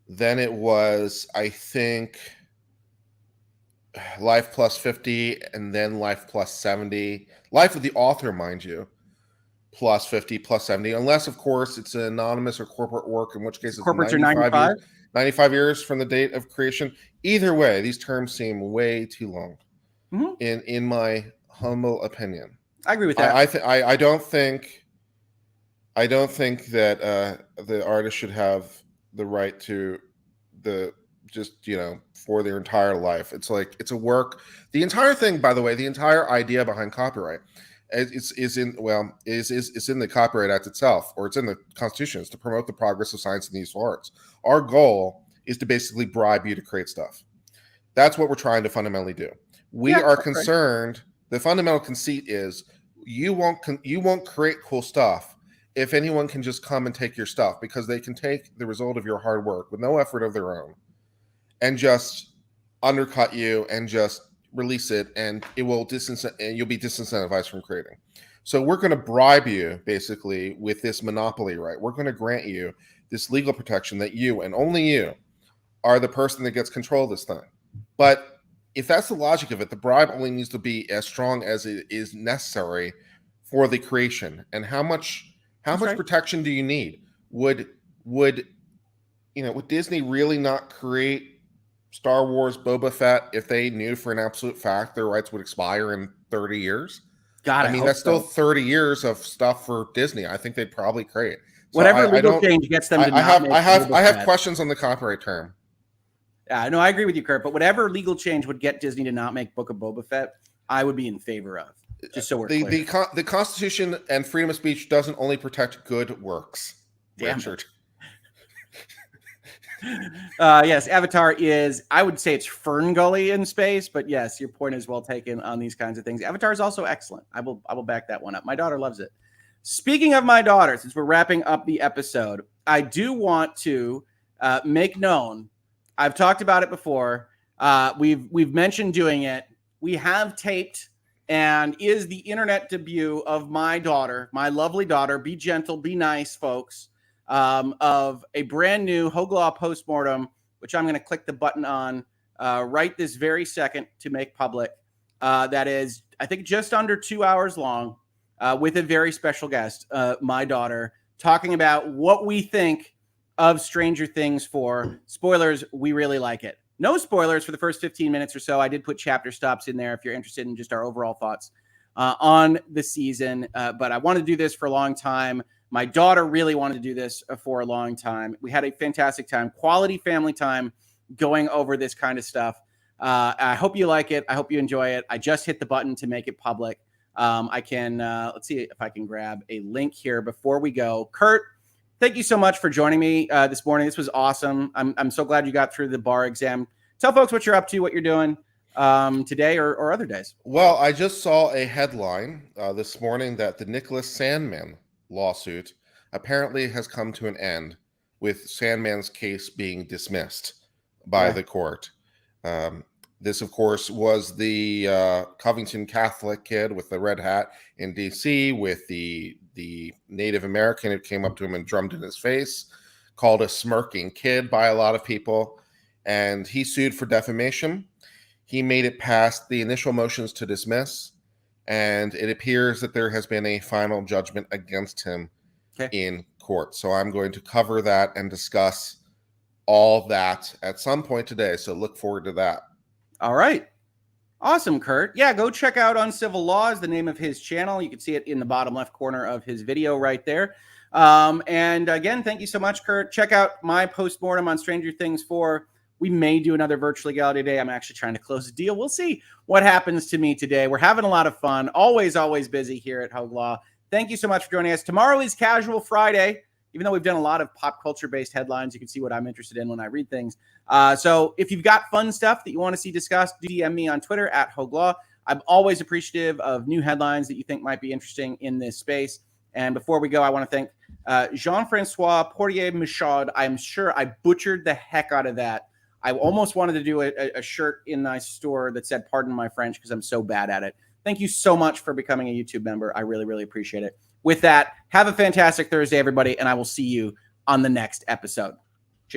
Then it was, I think, life plus 50, and then life plus 70. Life of the author, mind you, plus 50, plus 70. Unless, of course, it's an anonymous or corporate work, in which case it's corporates are 95? 95 years from the date of creation. Either way, these terms seem way too long, in my humble opinion. I agree with that. I don't think that the artist should have the right to for their entire life. It's like, it's a work. The entire thing, by the way, the entire idea behind copyright is in the Copyright Act itself, or it's in the Constitution, is to promote the progress of science and the useful arts. Our goal is to basically bribe you to create stuff. That's what we're trying to fundamentally do. We are concerned. The fundamental conceit is you won't create cool stuff if anyone can just come and take your stuff, because they can take the result of your hard work with no effort of their own and just undercut you and just release it, and it will and you'll be disincentivized from creating. So we're going to bribe you basically with this monopoly right. We're going to grant you this legal protection that you and only you are the person that gets control of this thing. But if that's the logic of it, the bribe only needs to be as strong as it is necessary for the creation. And how much protection do you need? Would Disney really not create Star Wars Boba Fett if they knew for an absolute fact their rights would expire in 30 years? God, I mean, that's still 30 years of stuff for Disney. I think they'd probably create. So whatever legal change gets them to I have questions on the copyright term. Yeah, no, I agree with you, Kurt. But whatever legal change would get Disney to not make Book of Boba Fett, I would be in favor of. Just so we're clear. The Constitution and freedom of speech doesn't only protect good works. Richard. Yes, Avatar is, I would say it's Fern Gully in space, but yes, your point is well taken on these kinds of things. Avatar is also excellent. I will back that one up. My daughter loves it. Speaking of my daughter, since we're wrapping up the episode, I do want to make known, I've talked about it before. We've mentioned doing it. We have taped and is the internet debut of my daughter, my lovely daughter. Be gentle, be nice, folks. Of a brand new Hoeg Law postmortem, which I'm going to click the button on right this very second to make public. That is, I think, just under 2 hours long, with a very special guest, my daughter, talking about what we think of Stranger Things 4. Spoilers, we really like it. No spoilers for the first 15 minutes or so. I did put chapter stops in there if you're interested in just our overall thoughts on the season. But I wanted to do this for a long time. My daughter really wanted to do this for a long time. We had a fantastic time, quality family time, going over this kind of stuff. I hope you like it. I hope you enjoy it. I just hit the button to make it public. I can, let's see if I can grab a link here before we go. Kurt, thank you so much for joining me this morning. This was awesome. I'm so glad you got through the bar exam. Tell folks what you're up to, what you're doing today or other days. Well, I just saw a headline this morning that the Nicholas Sandmann lawsuit apparently has come to an end, with Sandmann's case being dismissed by the court. This, of course, was the Covington Catholic kid with the red hat in D.C. with the Native American who came up to him and drummed in his face, called a smirking kid by a lot of people, and he sued for defamation. He made it past the initial motions to dismiss, and it appears that there has been a final judgment against him in court. So I'm going to cover that and discuss all that at some point today. So look forward to that. All right. Awesome, Kurt. Yeah, go check out Uncivil Law is the name of his channel. You can see it in the bottom left corner of his video right there. And again, thank you so much, Kurt. Check out my postmortem on Stranger Things 4. We may do another virtual legality today. I'm actually trying to close a deal. We'll see what happens to me today. We're having a lot of fun. Always busy here at Hoeg Law. Thank you so much for joining us. Tomorrow is Casual Friday. Even though we've done a lot of pop culture-based headlines, you can see what I'm interested in when I read things. So if you've got fun stuff that you want to see discussed, DM me on Twitter at Hoeg Law. I'm always appreciative of new headlines that you think might be interesting in this space. And before we go, I want to thank Jean-Francois Portier-Michaud. I'm sure I butchered the heck out of that. I almost wanted to do a shirt in my store that said, "Pardon my French," because I'm so bad at it. Thank you so much for becoming a YouTube member. I really, really appreciate it. With that, have a fantastic Thursday, everybody, and I will see you on the next episode.